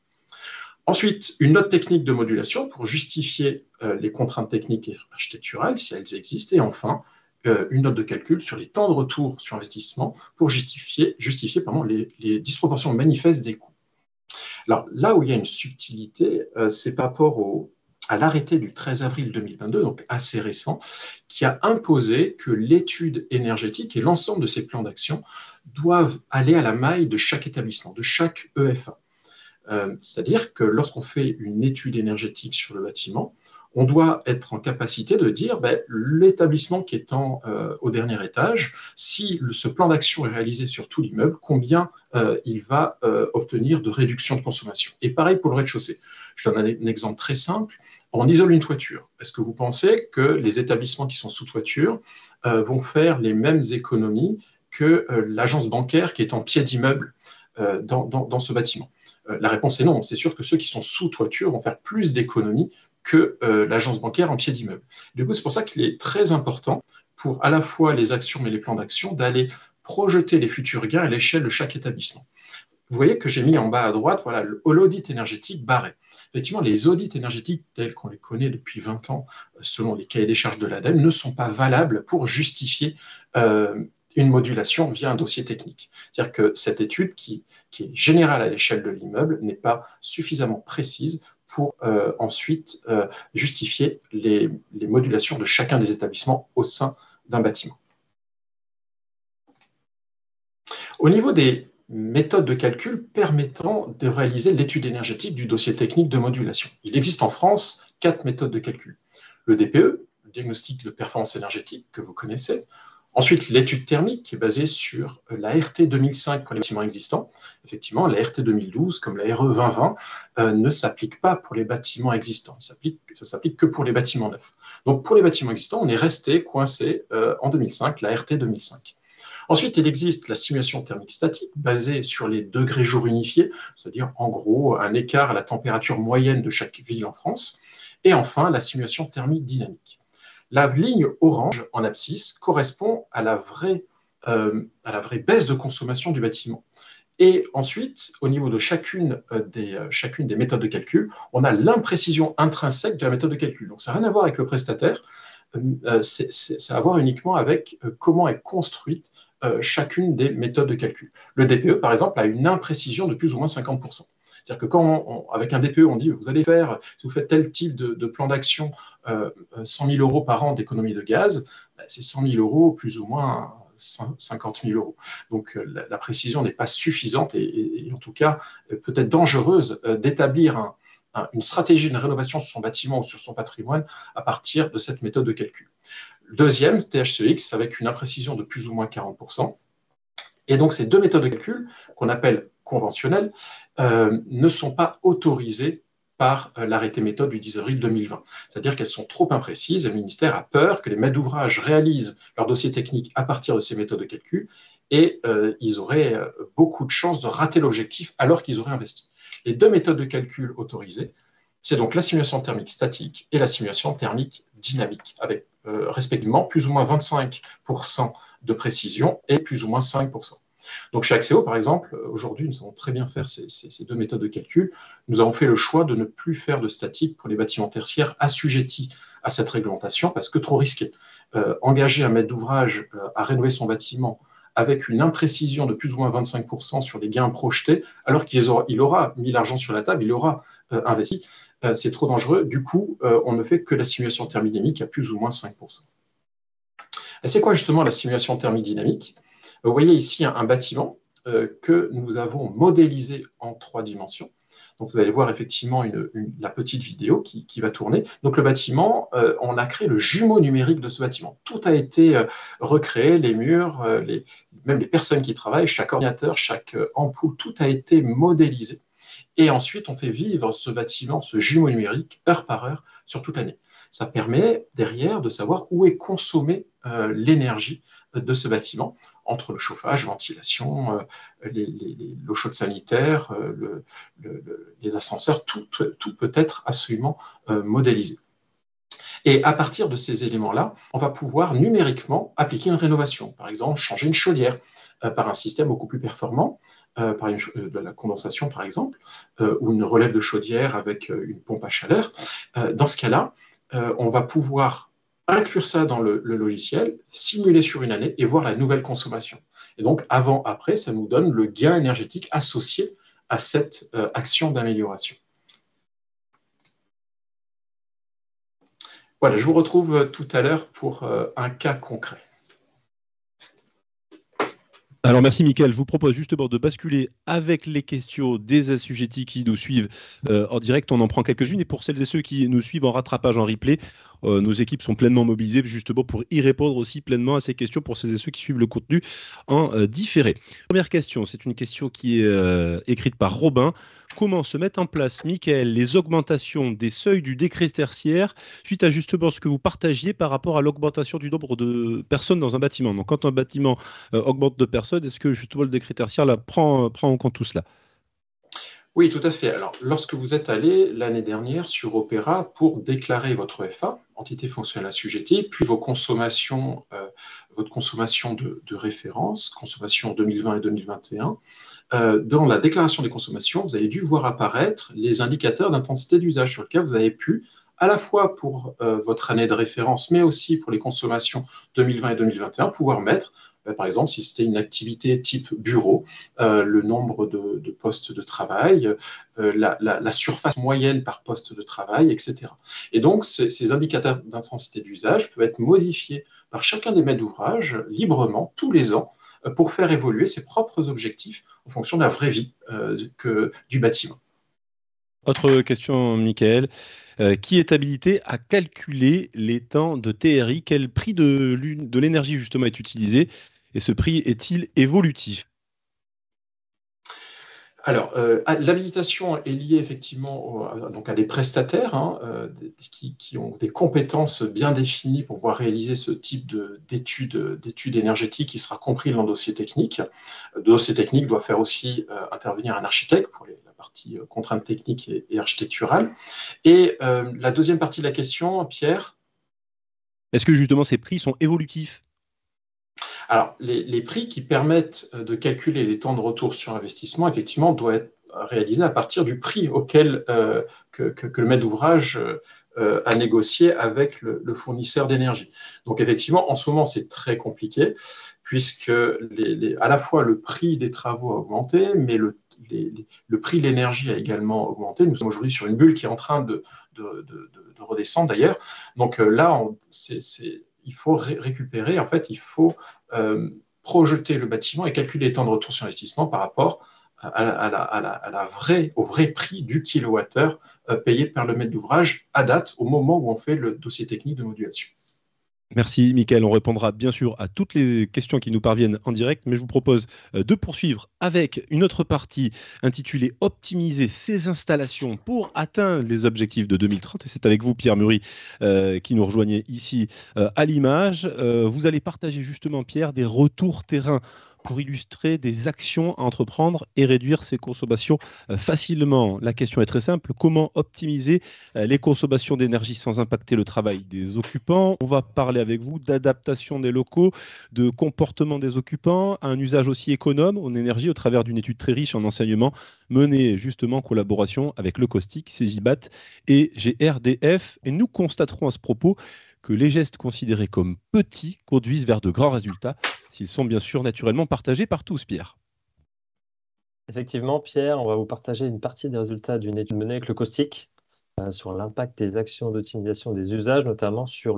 Ensuite, une note technique de modulation pour justifier les contraintes techniques et architecturales, si elles existent. Et enfin, une note de calcul sur les temps de retour sur investissement pour justifier les disproportions manifestes des coûts. Alors, là où il y a une subtilité, c'est par rapport à l'arrêté du 13 avril 2022, donc assez récent, qui a imposé que l'étude énergétique et l'ensemble de ces plans d'action doivent aller à la maille de chaque établissement, de chaque EFA. C'est-à-dire que lorsqu'on fait une étude énergétique sur le bâtiment, on doit être en capacité de dire l'établissement qui est au dernier étage, si ce plan d'action est réalisé sur tout l'immeuble, combien il va obtenir de réduction de consommation. Et pareil pour le rez-de-chaussée. Je donne un exemple très simple. On isole une toiture. Est-ce que vous pensez que les établissements qui sont sous toiture vont faire les mêmes économies que l'agence bancaire qui est en pied d'immeuble dans ce bâtiment? La réponse est non. C'est sûr que ceux qui sont sous toiture vont faire plus d'économies que l'agence bancaire en pied d'immeuble. Du coup, c'est pour ça qu'il est très important pour à la fois les actions mais les plans d'action d'aller projeter les futurs gains à l'échelle de chaque établissement. Vous voyez que j'ai mis en bas à droite l'audit énergétique barré. Effectivement, les audits énergétiques tels qu'on les connaît depuis 20 ans, selon les cahiers des charges de l'ADEME, ne sont pas valables pour justifier une modulation via un dossier technique. C'est-à-dire que cette étude, qui est générale à l'échelle de l'immeuble, n'est pas suffisamment précise pour ensuite justifier les modulations de chacun des établissements au sein d'un bâtiment. Au niveau des méthodes de calcul permettant de réaliser l'étude énergétique du dossier technique de modulation, il existe en France 4 méthodes de calcul. Le DPE, le diagnostic de performance énergétique, que vous connaissez. Ensuite, l'étude thermique, qui est basée sur la RT 2005 pour les bâtiments existants. Effectivement, la RT 2012, comme la RE 2020, ne s'applique pas pour les bâtiments existants. Ça s'applique que pour les bâtiments neufs. Donc, pour les bâtiments existants, on est resté coincé en 2005, la RT 2005. Ensuite, il existe la simulation thermique statique, basée sur les degrés jours unifiés, c'est-à-dire en gros un écart à la température moyenne de chaque ville en France. Et enfin, la simulation thermique dynamique. La ligne orange en abscisse correspond à la vraie baisse de consommation du bâtiment. Et ensuite, au niveau de chacune des méthodes de calcul, on a l'imprécision intrinsèque de la méthode de calcul. Donc, ça n'a rien à voir avec le prestataire, ça a à voir uniquement avec comment est construite chacune des méthodes de calcul. Le DPE, par exemple, a une imprécision de plus ou moins 50%. C'est-à-dire que quand, avec un DPE, on dit vous allez faire, si vous faites tel type de plan d'action, 100 000 euros par an d'économie de gaz, c'est 100 000 euros plus ou moins 50 000 euros. Donc la précision n'est pas suffisante et en tout cas peut-être dangereuse d'établir une stratégie de rénovation sur son bâtiment ou sur son patrimoine à partir de cette méthode de calcul. Deuxième, THCX, avec une imprécision de plus ou moins 40%. Et donc, ces deux méthodes de calcul, qu'on appelle conventionnelles, ne sont pas autorisées par l'arrêté méthode du 10 avril 2020. C'est-à-dire qu'elles sont trop imprécises et le ministère a peur que les maîtres d'ouvrage réalisent leur dossier technique à partir de ces méthodes de calcul et ils auraient beaucoup de chances de rater l'objectif alors qu'ils auraient investi. Les deux méthodes de calcul autorisées, c'est donc la simulation thermique statique et la simulation thermique dynamique, avec respectivement plus ou moins 25% de précision et plus ou moins 5%. Donc chez Axéo, par exemple, aujourd'hui, nous savons très bien faire ces deux méthodes de calcul. Nous avons fait le choix de ne plus faire de statique pour les bâtiments tertiaires assujettis à cette réglementation parce que trop risqué. Engager un maître d'ouvrage à rénover son bâtiment avec une imprécision de plus ou moins 25% sur les gains projetés, alors qu'il aura mis l'argent sur la table, il aura investi, c'est trop dangereux. Du coup, on ne fait que la simulation thermodynamique à plus ou moins 5%. Et c'est quoi justement la simulation thermodynamique ? Vous voyez ici un bâtiment que nous avons modélisé en 3 dimensions. Donc, vous allez voir effectivement la petite vidéo qui va tourner. Donc, le bâtiment, on a créé le jumeau numérique de ce bâtiment. Tout a été recréé, les murs, même les personnes qui travaillent, chaque ordinateur, chaque ampoule, tout a été modélisé. Et ensuite, on fait vivre ce bâtiment, ce jumeau numérique, heure par heure, sur toute l'année. Ça permet derrière de savoir où est consommée l'énergie de ce bâtiment, entre le chauffage, ventilation, l'eau chaude sanitaire, les ascenseurs, tout peut être absolument modélisé. Et à partir de ces éléments-là, on va pouvoir numériquement appliquer une rénovation. Par exemple, changer une chaudière par un système beaucoup plus performant, par de la condensation par exemple, ou une relève de chaudière avec une pompe à chaleur. Dans ce cas-là, on va pouvoir inclure ça dans le logiciel, simuler sur une année et voir la nouvelle consommation. Et donc, avant, après, ça nous donne le gain énergétique associé à cette action d'amélioration. Voilà, je vous retrouve tout à l'heure pour un cas concret. Alors merci Mickaël, je vous propose justement de basculer avec les questions des assujettis qui nous suivent en direct. On en prend quelques-unes et pour celles et ceux qui nous suivent en rattrapage, en replay, nos équipes sont pleinement mobilisées justement pour y répondre aussi pleinement à ces questions pour celles et ceux qui suivent le contenu en différé. Première question, c'est une question qui est écrite par Robin. Comment se mettent en place, Mickaël, les augmentations des seuils du décret tertiaire suite à justement ce que vous partagiez par rapport à l'augmentation du nombre de personnes dans un bâtiment? Donc quand un bâtiment augmente de personnes, est-ce que justement le décret tertiaire là, prend en compte tout cela? Oui, tout à fait. Alors, lorsque vous êtes allé l'année dernière sur Opéra pour déclarer votre FA, entité fonctionnelle assujettie, puis votre consommation de référence, consommation 2020 et 2021, dans la déclaration des consommations, vous avez dû voir apparaître les indicateurs d'intensité d'usage sur lesquels vous avez pu, à la fois pour votre année de référence, mais aussi pour les consommations 2020 et 2021, pouvoir mettre par exemple, si c'était une activité type bureau, le nombre de postes de travail, la surface moyenne par poste de travail, etc. Et donc, ces indicateurs d'intensité d'usage peuvent être modifiés par chacun des maîtres d'ouvrage librement, tous les ans, pour faire évoluer ses propres objectifs en fonction de la vraie vie du bâtiment. Autre question, Mickaël. Qui est habilité à calculer les temps de TRI? Quel prix de l'énergie justement est utilisé? Et ce prix est-il évolutif? Alors, l'habilitation est liée effectivement à des prestataires qui ont des compétences bien définies pour pouvoir réaliser ce type d'études énergétiques qui sera compris dans le dossier technique. Le dossier technique doit faire aussi intervenir un architecte pour la partie contraintes techniques et architecturales. Et la deuxième partie de la question, Pierre? Est-ce que justement ces prix sont évolutifs? Alors, les prix qui permettent de calculer les temps de retour sur investissement, effectivement, doivent être réalisés à partir du prix auquel que le maître d'ouvrage a négocié avec le fournisseur d'énergie. Donc, effectivement, en ce moment, c'est très compliqué, puisque à la fois le prix des travaux a augmenté, mais le prix de l'énergie a également augmenté. Nous sommes aujourd'hui sur une bulle qui est en train de redescendre, d'ailleurs. Donc là, il faut récupérer, en fait, il faut projeter le bâtiment et calculer les temps de retour sur investissement par rapport au vrai prix du kilowattheure payé par le maître d'ouvrage à date, au moment où on fait le dossier technique de modulation. Merci Mickaël, on répondra bien sûr à toutes les questions qui nous parviennent en direct, mais je vous propose de poursuivre avec une autre partie intitulée Optimiser ses installations pour atteindre les objectifs de 2030. Et c'est avec vous Pierre Muri qui nous rejoignez ici à l'image. Vous allez partager justement Pierre des retours terrain pour illustrer des actions à entreprendre et réduire ses consommations facilement. La question est très simple, comment optimiser les consommations d'énergie sans impacter le travail des occupants? On va parler avec vous d'adaptation des locaux, de comportement des occupants, un usage aussi économe en énergie au travers d'une étude très riche en enseignement menée justement en collaboration avec le Caustic, CGBAT et GRDF. Et nous constaterons à ce propos que les gestes considérés comme petits conduisent vers de grands résultats, s'ils sont bien sûr naturellement partagés par tous, Pierre. Effectivement, Pierre, on va vous partager une partie des résultats d'une étude menée avec le Caustic sur l'impact des actions d'optimisation des usages, notamment sur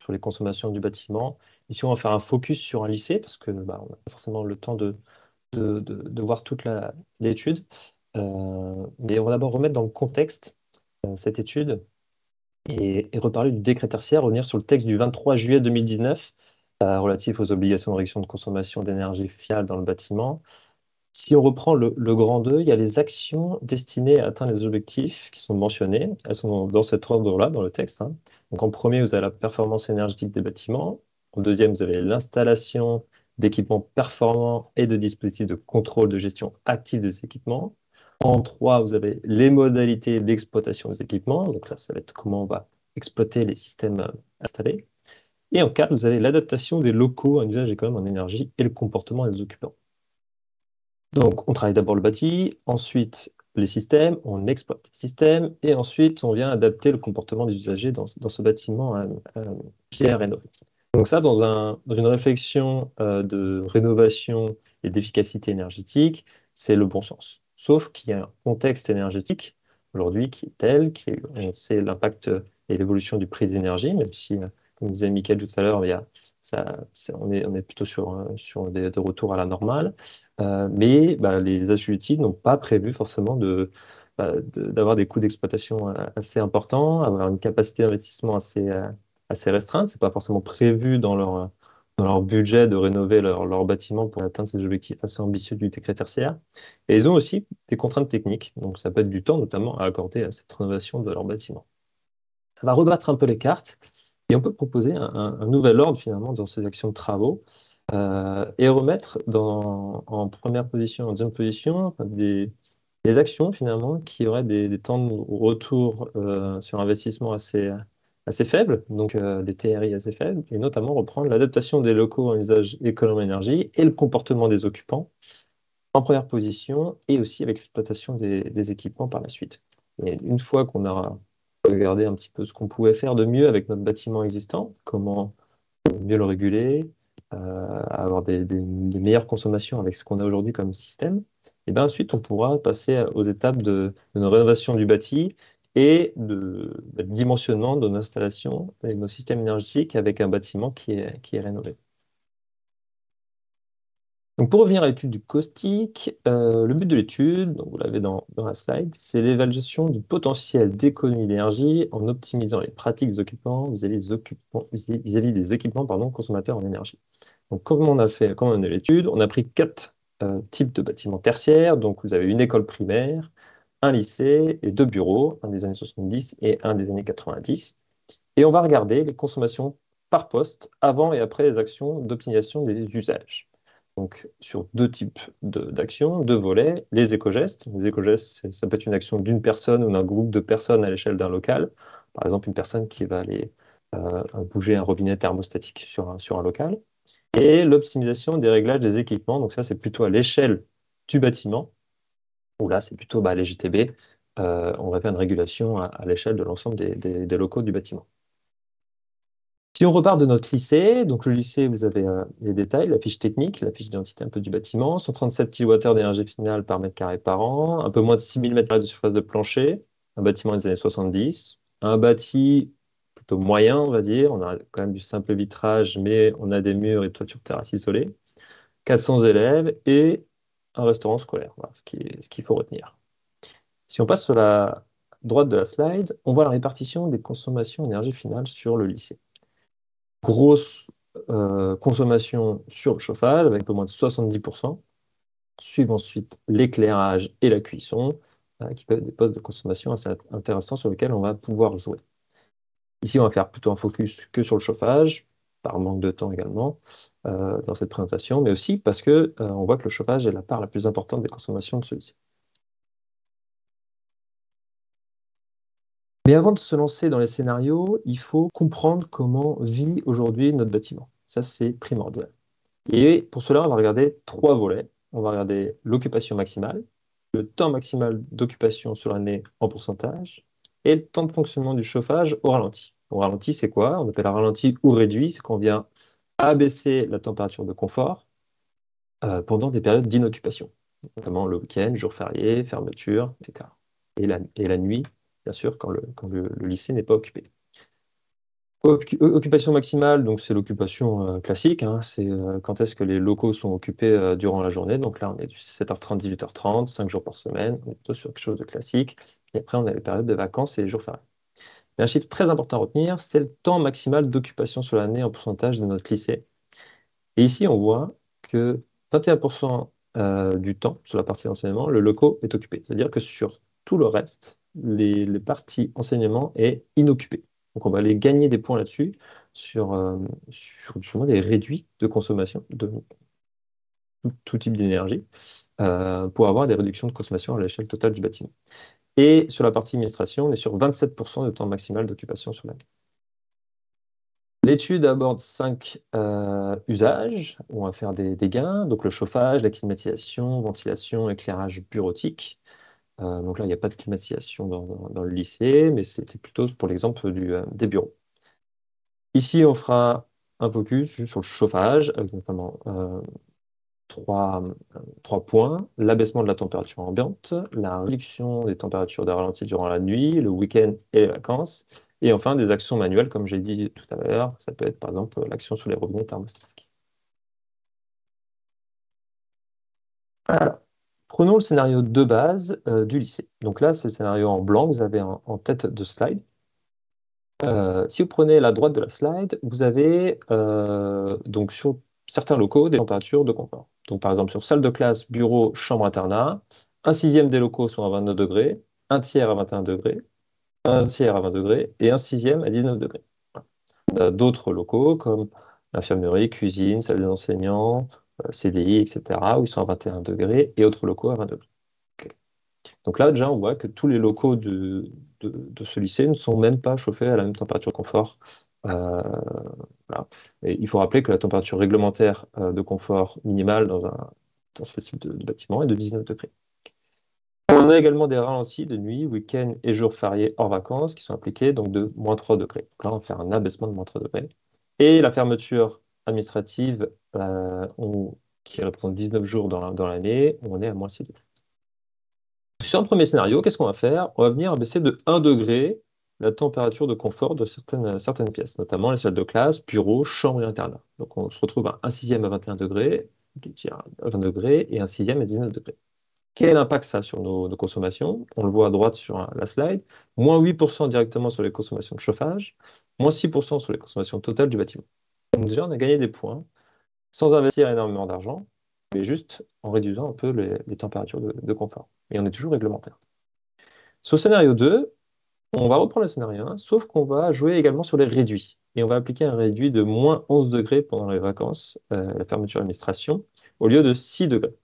les consommations du bâtiment. Ici, on va faire un focus sur un lycée, parce que on n'a pas forcément le temps de voir toute l'étude. Mais on va d'abord remettre dans le contexte cette étude et reparler du décret tertiaire, revenir sur le texte du 23 juillet 2019 relatif aux obligations de réduction de consommation d'énergie fiable dans le bâtiment. Si on reprend le grand 2, il y a les actions destinées à atteindre les objectifs qui sont mentionnés. Elles sont dans cet ordre-là, dans le texte, hein. Donc en premier, vous avez la performance énergétique des bâtiments. En deuxième, vous avez l'installation d'équipements performants et de dispositifs de contrôle de gestion active des équipements. En 3, vous avez les modalités d'exploitation des équipements. Donc là, ça va être comment on va exploiter les systèmes installés. Et en 4, vous avez l'adaptation des locaux à un usage économe en énergie et le comportement des occupants. Donc, on travaille d'abord le bâti, ensuite les systèmes, on exploite les systèmes, et ensuite on vient adapter le comportement des usagers dans ce bâtiment qui est rénové. Donc ça, dans une réflexion de rénovation et d'efficacité énergétique, c'est le bon sens. Sauf qu'il y a un contexte énergétique aujourd'hui qui est tel, on sait l'impact et l'évolution du prix des énergies, même si, comme disait Mickaël tout à l'heure, on est plutôt sur des retours à la normale. Mais les assujettis n'ont pas prévu forcément d'avoir des coûts d'exploitation assez importants, avoir une capacité d'investissement assez restreinte. Ce n'est pas forcément prévu dans leur budget de rénover leur bâtiment pour atteindre ces objectifs assez ambitieux du décret tertiaire. Et ils ont aussi des contraintes techniques, donc ça peut être du temps notamment à accorder à cette rénovation de leur bâtiment. Ça va rebattre un peu les cartes et on peut proposer un nouvel ordre finalement dans ces actions de travaux et remettre en première position, en deuxième position, des actions finalement qui auraient des temps de retour sur investissement assez faibles, donc des TRI assez faibles, et notamment reprendre l'adaptation des locaux en usage économe énergie et le comportement des occupants en première position, et aussi avec l'exploitation des équipements par la suite. Et une fois qu'on aura regardé un petit peu ce qu'on pouvait faire de mieux avec notre bâtiment existant, comment mieux le réguler, avoir des meilleures consommations avec ce qu'on a aujourd'hui comme système, et bien ensuite on pourra passer aux étapes de nos rénovations du bâti et de dimensionnement de nos installations et nos systèmes énergétiques avec un bâtiment qui est rénové. Donc pour revenir à l'étude du caustique, le but de l'étude, donc vous l'avez dans la slide, c'est l'évaluation du potentiel d'économie d'énergie en optimisant les pratiques des occupants vis-à-vis des équipements consommateurs en énergie. Donc comment on a l'étude? On a pris 4 types de bâtiments tertiaires. Donc vous avez une école primaire, un lycée et 2 bureaux, un des années 70 et un des années 90. Et on va regarder les consommations par poste avant et après les actions d'optimisation des usages. Donc, sur 2 types d'actions, 2 volets, les éco-gestes. Les éco-gestes, ça peut être une action d'une personne ou d'un groupe de personnes à l'échelle d'un local. Par exemple, une personne qui va aller bouger un robinet thermostatique sur un local. Et l'optimisation des réglages des équipements. Donc ça, c'est plutôt à l'échelle du bâtiment, où là, c'est plutôt les GTB. On va faire une régulation à l'échelle de l'ensemble des locaux du bâtiment. Si on repart de notre lycée, donc le lycée, vous avez les détails, la fiche technique, la fiche d'identité un peu du bâtiment, 137 kWh d'énergie finale par mètre carré par an, un peu moins de 6000 m² de surface de plancher, un bâtiment des années 70, un bâti plutôt moyen, on va dire, on a quand même du simple vitrage, mais on a des murs et toitures terrasse isolées, 400 élèves et un restaurant scolaire, voilà ce qu'il faut retenir. Si on passe sur la droite de la slide, on voit la répartition des consommations énergie finale sur le lycée. Grosse consommation sur le chauffage, avec un peu moins de 70%. Suivent ensuite l'éclairage et la cuisson, qui peuvent être des postes de consommation assez intéressants sur lesquels on va pouvoir jouer. Ici, on va faire plutôt un focus que sur le chauffage, par manque de temps également, dans cette présentation, mais aussi parce que on voit que le chauffage est la part la plus importante des consommations de celui-ci. Mais avant de se lancer dans les scénarios, il faut comprendre comment vit aujourd'hui notre bâtiment. Ça, c'est primordial. Et pour cela, on va regarder 3 volets. On va regarder l'occupation maximale, le temps maximal d'occupation sur l'année en pourcentage, et le temps de fonctionnement du chauffage au ralenti. Au ralenti, c'est quoi? On appelle un ralenti ou réduit, c'est qu'on vient abaisser la température de confort pendant des périodes d'inoccupation, notamment le week-end, jour férié, fermeture, etc. Et la nuit, bien sûr, quand le lycée n'est pas occupé. Occupation maximale, donc c'est l'occupation classique, hein, c'est quand est-ce que les locaux sont occupés durant la journée. Donc là, on est du 7h30, 18h30, 5 jours par semaine, on est plutôt sur quelque chose de classique. Et après, on a les périodes de vacances et les jours fériés. Mais un chiffre très important à retenir, c'est le temps maximal d'occupation sur l'année en pourcentage de notre lycée. Et ici, on voit que 21% du temps, sur la partie enseignement, le local est occupé. C'est-à-dire que sur tout le reste, les parties enseignement est inoccupée. Donc, on va aller gagner des points là-dessus sur justement des réduits de consommation de tout type d'énergie pour avoir des réductions de consommation à l'échelle totale du bâtiment. Et sur la partie administration, on est sur 27% de temps maximal d'occupation sur l'année. L'étude aborde 5 usages où on va faire des gains, donc le chauffage, la climatisation, ventilation, éclairage bureautique. Donc là, il n'y a pas de climatisation dans le lycée, mais c'était plutôt pour l'exemple des bureaux. Ici, on fera un focus sur le chauffage, avec notamment trois points: l'abaissement de la température ambiante, la réduction des températures de ralenti durant la nuit, le week-end et les vacances, et enfin des actions manuelles, comme j'ai dit tout à l'heure. Ça peut être par exemple l'action sur les robinets thermostatiques. Alors, prenons le scénario de base du lycée. Donc là, c'est le scénario en blanc que vous avez en tête de slide. Si vous prenez la droite de la slide, vous avez donc sur certains locaux des températures de confort. Donc par exemple sur salle de classe, bureau, chambre internat, un sixième des locaux sont à 29 degrés, un tiers à 21 degrés, un tiers à 20 degrés et un sixième à 19 degrés. D'autres locaux comme l'infirmerie, cuisine, salle des enseignants, CDI, etc., où ils sont à 21 degrés et autres locaux à 20 degrés. Ok. Donc là, déjà, on voit que tous les locaux de ce lycée ne sont même pas chauffés à la même température de confort. Voilà. Et il faut rappeler que la température réglementaire de confort minimale dans ce type de bâtiment est de 19 degrés. On a également des ralentis de nuit, week-end et jours fériés hors vacances qui sont appliqués donc de -3 degrés. Donc là, on va faire un abaissement de -3 degrés. Et la fermeture administrative qui représente 19 jours dans l'année, on est à -6 degrés. Sur un premier scénario, qu'est-ce qu'on va faire? On va venir abaisser de 1 degré la température de confort de certaines pièces, notamment les salles de classe, bureaux, chambres et internats. Donc on se retrouve à un sixième à 21 degrés, à 20 degrés et un sixième à 19 degrés. Quel impact ça a sur nos consommations? On le voit à droite sur la slide. -8% directement sur les consommations de chauffage, -6% sur les consommations totales du bâtiment. Donc déjà, on a gagné des points sans investir énormément d'argent, mais juste en réduisant un peu les températures de confort. Et on est toujours réglementaire. Sur le scénario 2, on va reprendre le scénario 1, sauf qu'on va jouer également sur les réduits. Et on va appliquer un réduit de -11 degrés pendant les vacances, la fermeture de l'administration, au lieu de 6 degrés.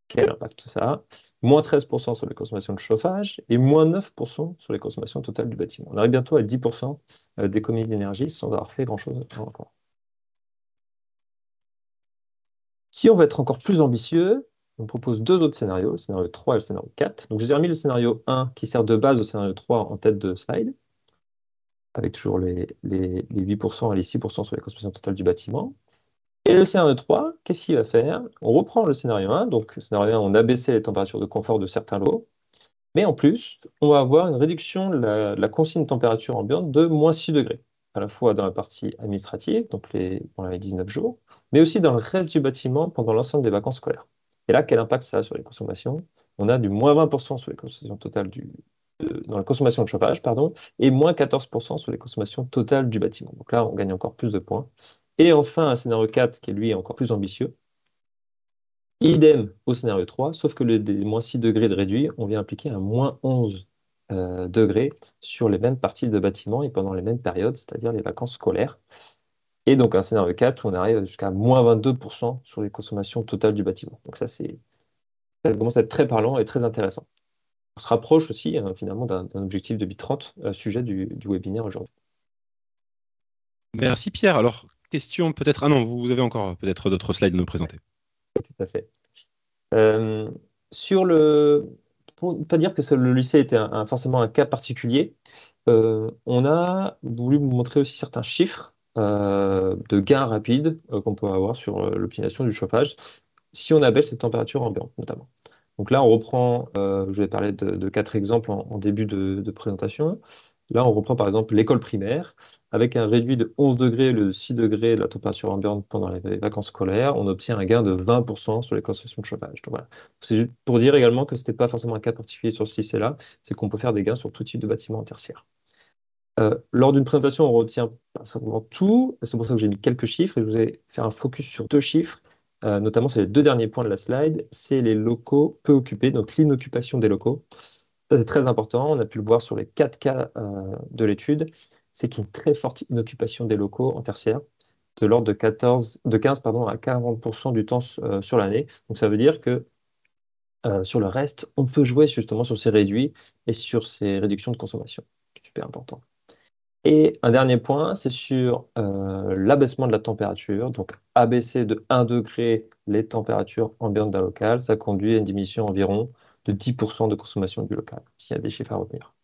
Quel impact ça a? -13% sur les consommations de chauffage et -9% sur les consommations totales du bâtiment. On arrive bientôt à 10% d'économie d'énergie sans avoir fait grand-chose encore. Si on veut être encore plus ambitieux, on propose 2 autres scénarios, le scénario 3 et le scénario 4. Donc, j'ai remis le scénario 1 qui sert de base au scénario 3 en tête de slide, avec toujours les 8% et les 6% sur les consommations totales du bâtiment. Et le scénario 3, qu'est-ce qu'il va faire? On reprend le scénario 1. Donc, le scénario 1, on a baissé les températures de confort de certains lots. Mais en plus, on va avoir une réduction de la consigne de température ambiante de -6 degrés, à la fois dans la partie administrative, donc pendant les 19 jours, mais aussi dans le reste du bâtiment pendant l'ensemble des vacances scolaires. Et là, quel impact ça a sur les consommations? On a du -20% sur les consommations totales dans la consommation de chauffage, pardon, et -14% sur les consommations totales du bâtiment. Donc là, on gagne encore plus de points. Et enfin, un scénario 4 qui, lui, est encore plus ambitieux. Idem au scénario 3, sauf que des -6 degrés de réduit, on vient appliquer un -11 degrés sur les mêmes parties de bâtiment et pendant les mêmes périodes, c'est-à-dire les vacances scolaires. Et donc un scénario 4 où on arrive jusqu'à -22% sur les consommations totales du bâtiment. Donc ça commence à être très parlant et très intéressant. On se rapproche aussi finalement d'un objectif de 2030, sujet du webinaire aujourd'hui. Merci Pierre. Alors, question peut-être... Ah non, vous avez encore peut-être d'autres slides à nous présenter. Tout à fait. Pour ne pas dire que le lycée était forcément un cas particulier, on a voulu vous montrer aussi certains chiffres de gains rapides qu'on peut avoir sur l'optimisation du chauffage si on abaisse les températures ambiantes notamment. Donc là, on reprend, je vais parler de 4 exemples en début de présentation. Là, on reprend par exemple l'école primaire. Avec un réduit de 11 degrés, le 6 degrés de la température ambiante pendant les vacances scolaires, on obtient un gain de 20% sur les consommations de chauffage. Donc, voilà. C'est juste pour dire également que ce n'était pas forcément un cas particulier sur ce lycée-là, c'est qu'on peut faire des gains sur tout type de bâtiment en tertiaire. Lors d'une présentation, on retient pas simplement tout. C'est pour ça que j'ai mis quelques chiffres et je vous ai fait un focus sur 2 chiffres, notamment sur les 2 derniers points de la slide. C'est les locaux peu occupés, donc l'inoccupation des locaux. Ça, c'est très important. On a pu le voir sur les 4 cas de l'étude. C'est qu'il y a une très forte inoccupation des locaux en tertiaire, de l'ordre de 15 pardon, à 40% du temps sur l'année. Donc ça veut dire que sur le reste, on peut jouer justement sur ces réduits et sur ces réductions de consommation. Super important. Et un dernier point, c'est sur l'abaissement de la température. Donc, abaisser de 1 degré les températures ambiantes d'un local, ça conduit à une diminution environ de 10% de consommation du local, s'il y a des chiffres à retenir.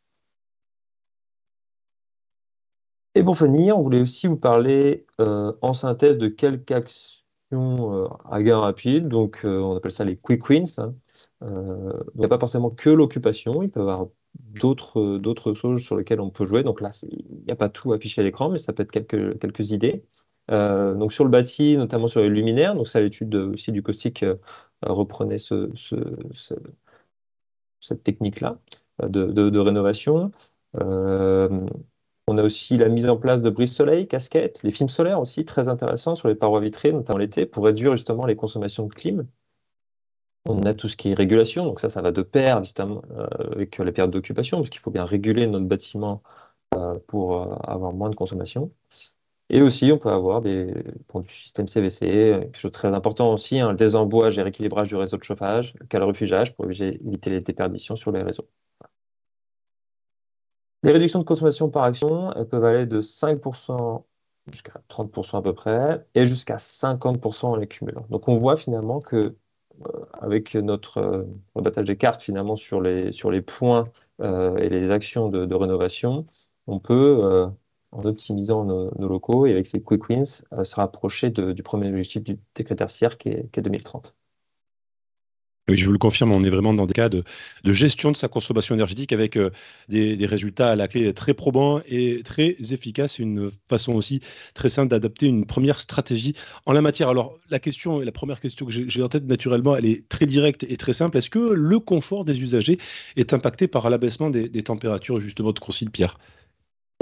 Et pour finir, on voulait aussi vous parler en synthèse de quelques actions à gain rapide. Donc, on appelle ça les quick wins, hein. Il n'y a pas forcément que l'occupation, il peut y avoir d'autres choses sur lesquelles on peut jouer. Donc là, il n'y a pas tout affiché à l'écran, mais ça peut être quelques idées. Donc sur le bâti, notamment sur les luminaires, donc ça, l'étude aussi du caustique reprenait cette technique-là de rénovation. Euh, on a aussi la mise en place de brise-soleil, casquettes, les films solaires aussi, très intéressants sur les parois vitrées, notamment l'été, pour réduire justement les consommations de clim. On a tout ce qui est régulation, donc ça va de pair évidemment avec les périodes d'occupation, parce qu'il faut bien réguler notre bâtiment pour avoir moins de consommation. Et aussi, on peut avoir pour du système CVC, quelque chose de très important aussi, le désembouage et rééquilibrage du réseau de chauffage, le calorifugage pour éviter les déperditions sur les réseaux. Les réductions de consommation par action, elles peuvent aller de 5% jusqu'à 30% à peu près, et jusqu'à 50% en les cumulant. Donc on voit finalement que avec notre rebattage des cartes finalement sur les points et les actions de rénovation, on peut, en optimisant nos locaux et avec ces quick wins, se rapprocher du premier objectif du décret tertiaire qui est 2030. Oui, je vous le confirme, on est vraiment dans des cas de gestion de sa consommation énergétique avec des résultats à la clé très probants et très efficaces. Une façon aussi très simple d'adapter une première stratégie en la matière. Alors, la première question que j'ai en tête naturellement, elle est très directe et très simple. Est-ce que le confort des usagers est impacté par l'abaissement des températures justement de coursier Pierre?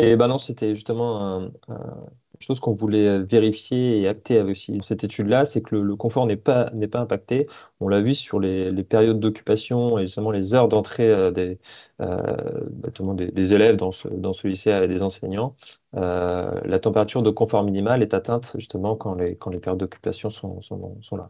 Et ben non, c'était justement une chose qu'on voulait vérifier et acter avec aussi cette étude-là, c'est que le confort n'est pas impacté. On l'a vu sur les périodes d'occupation et justement les heures d'entrée notamment des élèves dans ce lycée et des enseignants. La température de confort minimale est atteinte justement quand les périodes d'occupation sont là.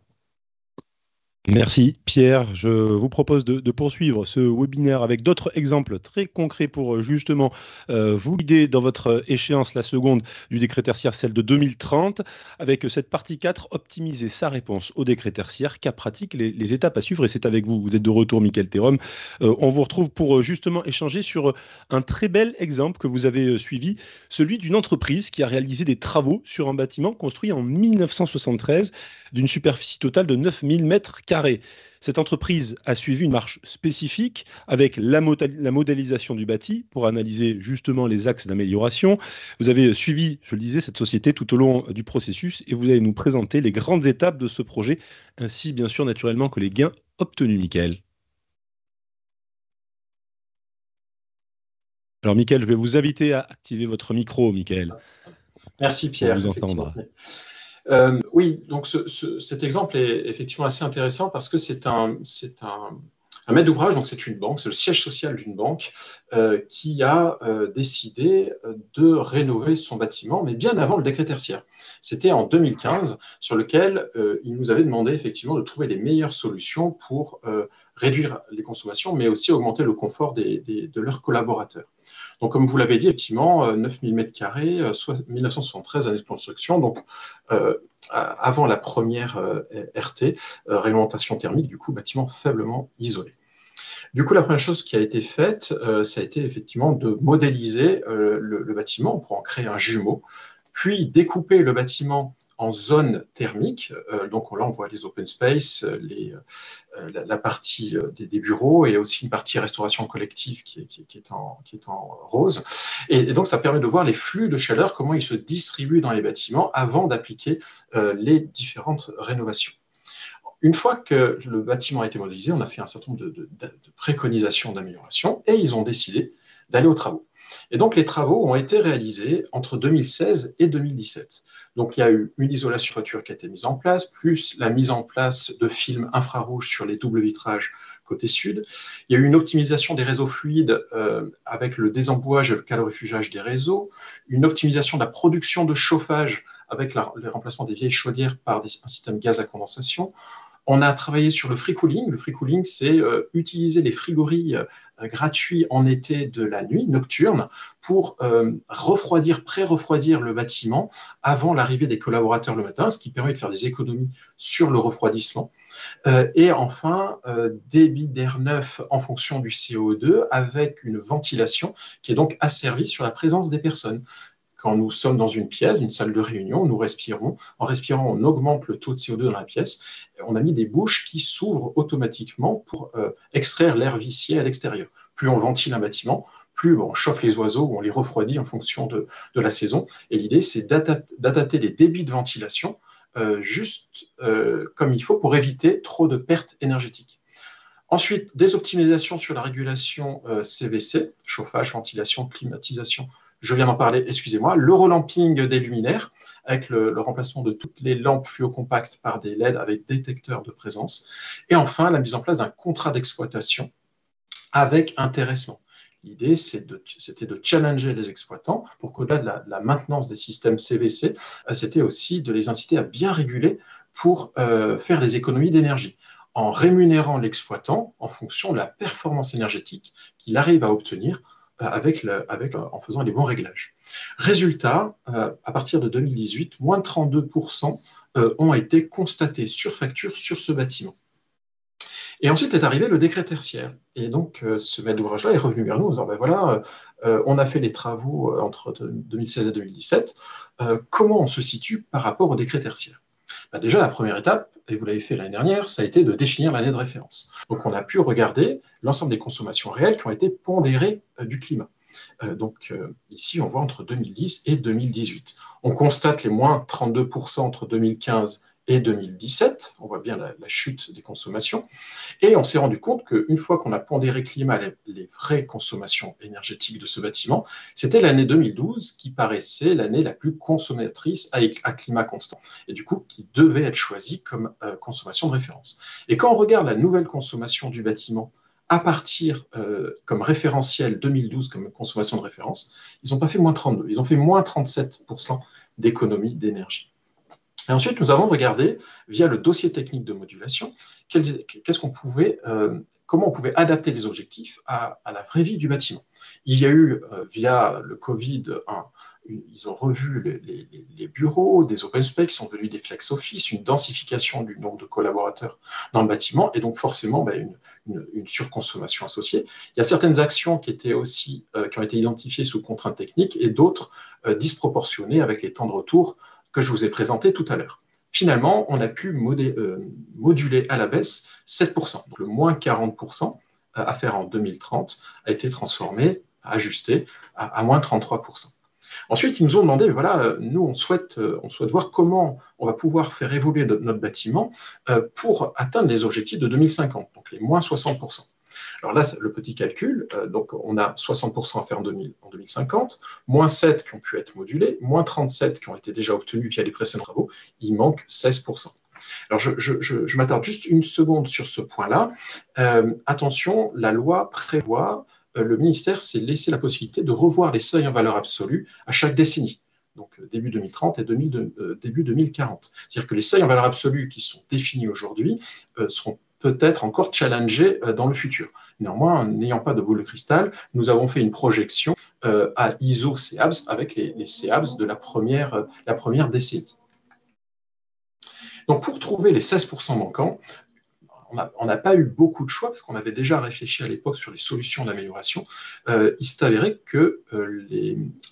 Merci Pierre. Je vous propose de poursuivre ce webinaire avec d'autres exemples très concrets pour justement vous guider dans votre échéance, la seconde du décret tertiaire, celle de 2030, avec cette partie 4, optimiser sa réponse au décret tertiaire, cas pratique, les étapes à suivre. Et c'est avec vous, vous êtes de retour, Mickaël Thérum. On vous retrouve pour justement échanger sur un très bel exemple que vous avez suivi, celui d'une entreprise qui a réalisé des travaux sur un bâtiment construit en 1973 d'une superficie totale de 9000 mètres carrés. Cette entreprise a suivi une marche spécifique avec la modélisation du bâti pour analyser justement les axes d'amélioration. Vous avez suivi, je le disais, cette société tout au long du processus et vous allez nous présenter les grandes étapes de ce projet, ainsi bien sûr naturellement que les gains obtenus, Mickaël. Alors Mickaël, je vais vous inviter à activer votre micro, Mickaël. Merci Pierre. Pour vous entendre. Oui, donc cet exemple est effectivement assez intéressant parce que c'est un maître d'ouvrage, donc c'est une banque, c'est le siège social d'une banque qui a décidé de rénover son bâtiment, mais bien avant le décret tertiaire. C'était en 2015, sur lequel il nous avait demandé effectivement de trouver les meilleures solutions pour réduire les consommations, mais aussi augmenter le confort de leurs collaborateurs. Donc, comme vous l'avez dit, effectivement, 9000 m², soit 1973 années de construction, donc avant la première RT, réglementation thermique, du coup, bâtiment faiblement isolé. Du coup, la première chose qui a été faite, ça a été effectivement de modéliser le bâtiment pour en créer un jumeau, puis découper le bâtiment en zone thermique. Donc là, on voit les open space, la partie des bureaux et aussi une partie restauration collective qui est en rose. Et donc, ça permet de voir les flux de chaleur, comment ils se distribuent dans les bâtiments avant d'appliquer les différentes rénovations. Une fois que le bâtiment a été modélisé, on a fait un certain nombre de préconisations d'amélioration et ils ont décidé d'aller aux travaux. Et donc, les travaux ont été réalisés entre 2016 et 2017. Donc, il y a eu une isolation toiture qui a été mise en place, plus la mise en place de films infrarouges sur les doubles vitrages côté sud. Il y a eu une optimisation des réseaux fluides avec le désembouage et le calorifugage des réseaux, une optimisation de la production de chauffage avec le remplacement des vieilles chaudières par un système gaz à condensation. On a travaillé sur le free cooling. Le free cooling, c'est utiliser les frigories gratuits en été de la nuit, nocturne, pour pré-refroidir le bâtiment avant l'arrivée des collaborateurs le matin, ce qui permet de faire des économies sur le refroidissement. Et enfin, débit d'air neuf en fonction du CO2 avec une ventilation qui est donc asservie sur la présence des personnes. Quand nous sommes dans une pièce, une salle de réunion, nous respirons. En respirant, on augmente le taux de CO2 dans la pièce. On a mis des bouches qui s'ouvrent automatiquement pour extraire l'air vicié à l'extérieur. Plus on ventile un bâtiment, plus on chauffe les oiseaux ou on les refroidit en fonction de la saison. Et l'idée, c'est d'adapter les débits de ventilation juste comme il faut pour éviter trop de pertes énergétiques. Ensuite, des optimisations sur la régulation CVC, chauffage, ventilation, climatisation. Je viens d'en parler, excusez-moi, le relamping des luminaires avec le remplacement de toutes les lampes fluocompactes par des LED avec détecteurs de présence. Et enfin, la mise en place d'un contrat d'exploitation avec intéressement. L'idée, c'était de challenger les exploitants pour qu'au-delà de la maintenance des systèmes CVC, c'était aussi de les inciter à bien réguler pour faire des économies d'énergie, en rémunérant l'exploitant en fonction de la performance énergétique qu'il arrive à obtenir en faisant les bons réglages. Résultat, à partir de 2018, moins de 32% ont été constatés sur facture sur ce bâtiment. Et ensuite est arrivé le décret tertiaire. Et donc, ce maître d'ouvrage-là est revenu vers nous en disant, ben voilà, on a fait les travaux entre 2016 et 2017, comment on se situe par rapport au décret tertiaire? Ben déjà, la première étape, et vous l'avez fait l'année dernière, ça a été de définir l'année de référence. Donc, on a pu regarder l'ensemble des consommations réelles qui ont été pondérées du climat. Donc, ici, on voit entre 2010 et 2018. On constate les moins 32% entre 2015 et 2017. On voit bien la chute des consommations. Et on s'est rendu compte qu'une fois qu'on a pondéré climat, les vraies consommations énergétiques de ce bâtiment, c'était l'année 2012 qui paraissait l'année la plus consommatrice à climat constant. Et du coup, qui devait être choisie comme consommation de référence. Et quand on regarde la nouvelle consommation du bâtiment à partir comme référentiel 2012 comme consommation de référence, ils n'ont pas fait moins 32, ils ont fait moins 37% d'économie d'énergie. Et ensuite, nous avons regardé, via le dossier technique de modulation, comment on pouvait adapter les objectifs à la vraie vie du bâtiment. Il y a eu, via le Covid, ils ont revu les bureaux, des open space qui sont devenus des flex office, une densification du nombre de collaborateurs dans le bâtiment, et donc forcément une surconsommation associée. Il y a certaines actions qui ont été identifiées sous contraintes techniques et d'autres disproportionnées avec les temps de retour que je vous ai présentés tout à l'heure. Finalement, on a pu moduler à la baisse 7%. Donc le moins 40% à faire en 2030 a été transformé, ajusté à moins 33%. Ensuite, ils nous ont demandé, mais voilà, nous, on souhaite voir comment on va pouvoir faire évoluer notre bâtiment pour atteindre les objectifs de 2050, donc les moins 60%. Alors là, le petit calcul, donc on a 60% à faire en 2050, moins 7 qui ont pu être modulés, moins 37 qui ont été déjà obtenus via les précédents travaux, il manque 16%. Alors je m'attarde juste une seconde sur ce point-là. Attention, la loi prévoit, le ministère s'est laissé la possibilité de revoir les seuils en valeur absolue à chaque décennie. Donc début 2030 et début 2040. C'est-à-dire que les seuils en valeur absolue qui sont définis aujourd'hui seront peut-être encore challengés dans le futur. Néanmoins, n'ayant pas de boule de cristal, nous avons fait une projection à ISO-CEABS avec les CEABS de la première décennie. Donc pour trouver les 16% manquants, on n'a pas eu beaucoup de choix parce qu'on avait déjà réfléchi à l'époque sur les solutions d'amélioration. Il s'est avéré que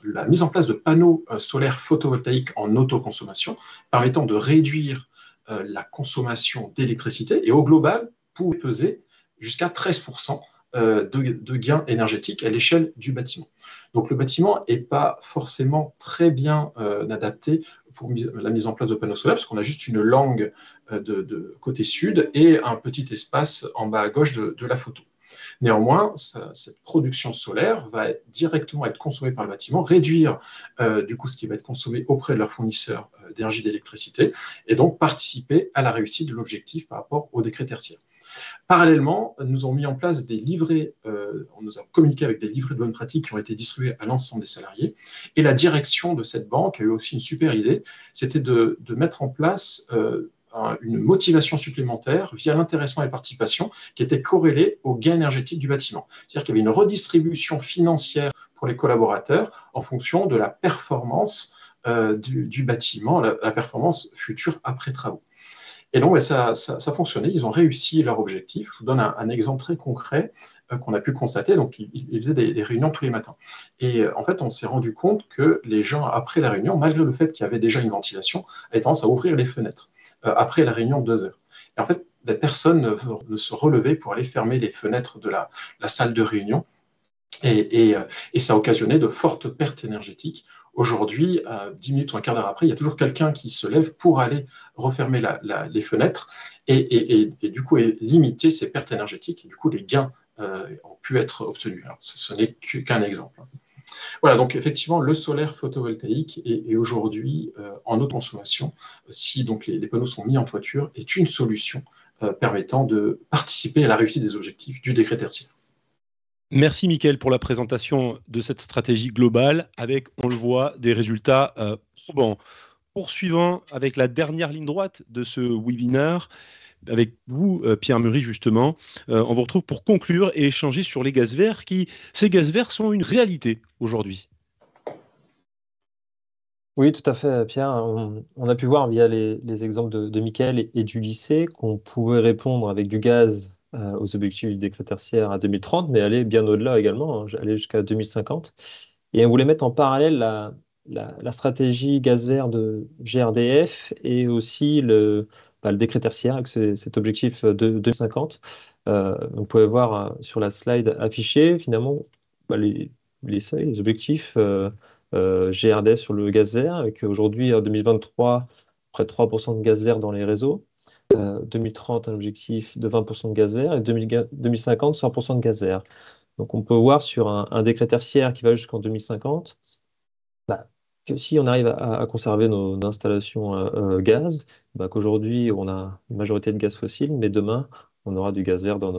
la mise en place de panneaux solaires photovoltaïques en autoconsommation permettant de réduire la consommation d'électricité et au global pouvait peser jusqu'à 13% de gains énergétiques à l'échelle du bâtiment. Donc le bâtiment n'est pas forcément très bien adapté pour la mise en place de panneaux solaires, parce qu'on a juste une langue de côté sud et un petit espace en bas à gauche de la photo. Néanmoins, cette production solaire va directement être consommée par le bâtiment, réduire du coup ce qui va être consommé auprès de leur fournisseur d'énergie d'électricité, et donc participer à la réussite de l'objectif par rapport au décret tertiaire. Parallèlement, nous avons mis en place des livrets, on nous a communiqué avec des livrets de bonnes pratiques qui ont été distribués à l'ensemble des salariés. Et la direction de cette banque a eu aussi une super idée, c'était de mettre en place une motivation supplémentaire via l'intéressement et la participation qui était corrélée au gain énergétique du bâtiment. C'est-à-dire qu'il y avait une redistribution financière pour les collaborateurs en fonction de la performance du bâtiment, la performance future après travaux. Et donc, ça fonctionnait, ils ont réussi leur objectif. Je vous donne un exemple très concret qu'on a pu constater. Donc, ils faisaient des réunions tous les matins. Et en fait, on s'est rendu compte que les gens, après la réunion, malgré le fait qu'il y avait déjà une ventilation, avaient tendance à ouvrir les fenêtres après la réunion de 2 heures. Et en fait, des personnes ne se relevaient pour aller fermer les fenêtres de la salle de réunion. Et ça a occasionné de fortes pertes énergétiques. Aujourd'hui, 10 minutes ou un quart d'heure après, il y a toujours quelqu'un qui se lève pour aller refermer les fenêtres et du coup limiter ces pertes énergétiques. Et du coup, les gains ont pu être obtenus. Alors, ce n'est qu'un exemple. Voilà, donc effectivement, le solaire photovoltaïque est aujourd'hui en autoconsommation, si donc les panneaux sont mis en toiture, est une solution permettant de participer à la réussite des objectifs du décret tertiaire. Merci Mickaël pour la présentation de cette stratégie globale avec, on le voit, des résultats probants. Poursuivant avec la dernière ligne droite de ce webinaire, avec vous, Pierre Murry, justement, on vous retrouve pour conclure et échanger sur les gaz verts, ces gaz verts sont une réalité aujourd'hui. Oui, tout à fait, Pierre. On a pu voir via les exemples de Mickaël et du lycée qu'on pouvait répondre avec du gaz aux objectifs du décret tertiaire à 2030, mais aller bien au-delà également, aller jusqu'à 2050. Et on voulait mettre en parallèle la stratégie gaz vert de GRDF et aussi le décret tertiaire avec cet objectif de 2050. Vous pouvez voir sur la slide affichée, finalement, les seuils, les objectifs GRDF sur le gaz vert, avec aujourd'hui, en 2023, près de 3% de gaz vert dans les réseaux. 2030, un objectif de 20% de gaz vert et 2050, 100% de gaz vert. Donc on peut voir sur un décret tertiaire qui va jusqu'en 2050, que si on arrive à conserver nos installations gaz, qu'aujourd'hui on a une majorité de gaz fossile, mais demain on aura du gaz vert dans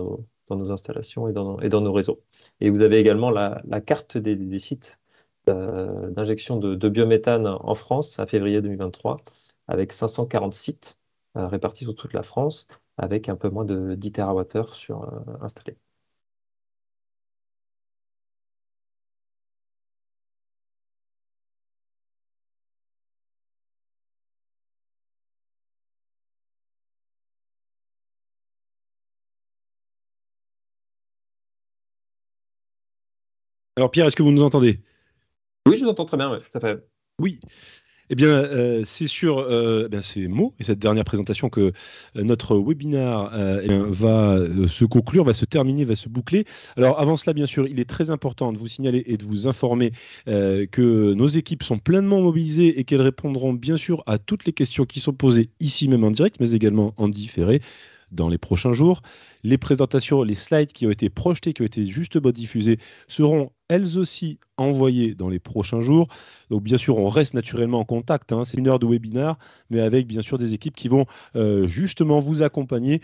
nos installations et dans nos réseaux. Et vous avez également la carte des sites d'injection de biométhane en France à février 2023, avec 540 sites répartis sur toute la France, avec un peu moins de 10 TWh installés. Alors Pierre, est-ce que vous nous entendez ? Oui, je vous entends très bien, tout à fait. Oui. Eh bien, c'est sur ces mots et cette dernière présentation que notre webinaire va se conclure, va se terminer, va se boucler. Alors, avant cela, bien sûr, il est très important de vous signaler et de vous informer que nos équipes sont pleinement mobilisées et qu'elles répondront bien sûr à toutes les questions qui sont posées ici même en direct, mais également en différé dans les prochains jours. Les présentations, les slides qui ont été projetés, qui ont été justement diffusés, seront elles aussi envoyées dans les prochains jours. Donc bien sûr, on reste naturellement en contact. C'est 1 heure de webinaire, mais avec bien sûr des équipes qui vont justement vous accompagner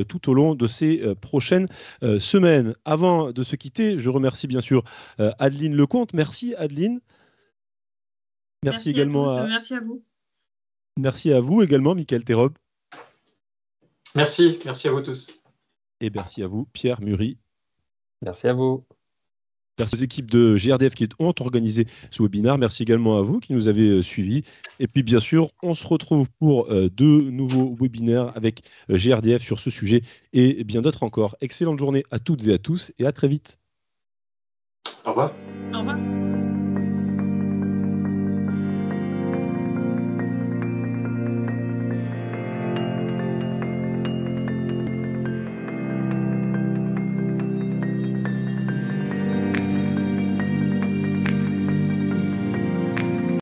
tout au long de ces prochaines semaines. Avant de se quitter, je remercie bien sûr Adeline Lecomte. Merci Adeline. Merci également à tous. Merci à vous. Merci à vous également, Mickaël Thérob. Merci à vous tous. Et merci à vous, Pierre Murry. Merci à vous. Merci aux équipes de GRDF qui ont organisé ce webinaire. Merci également à vous qui nous avez suivis. Et puis, bien sûr, on se retrouve pour deux nouveaux webinaires avec GRDF sur ce sujet et bien d'autres encore. Excellente journée à toutes et à tous et à très vite. Au revoir. Au revoir.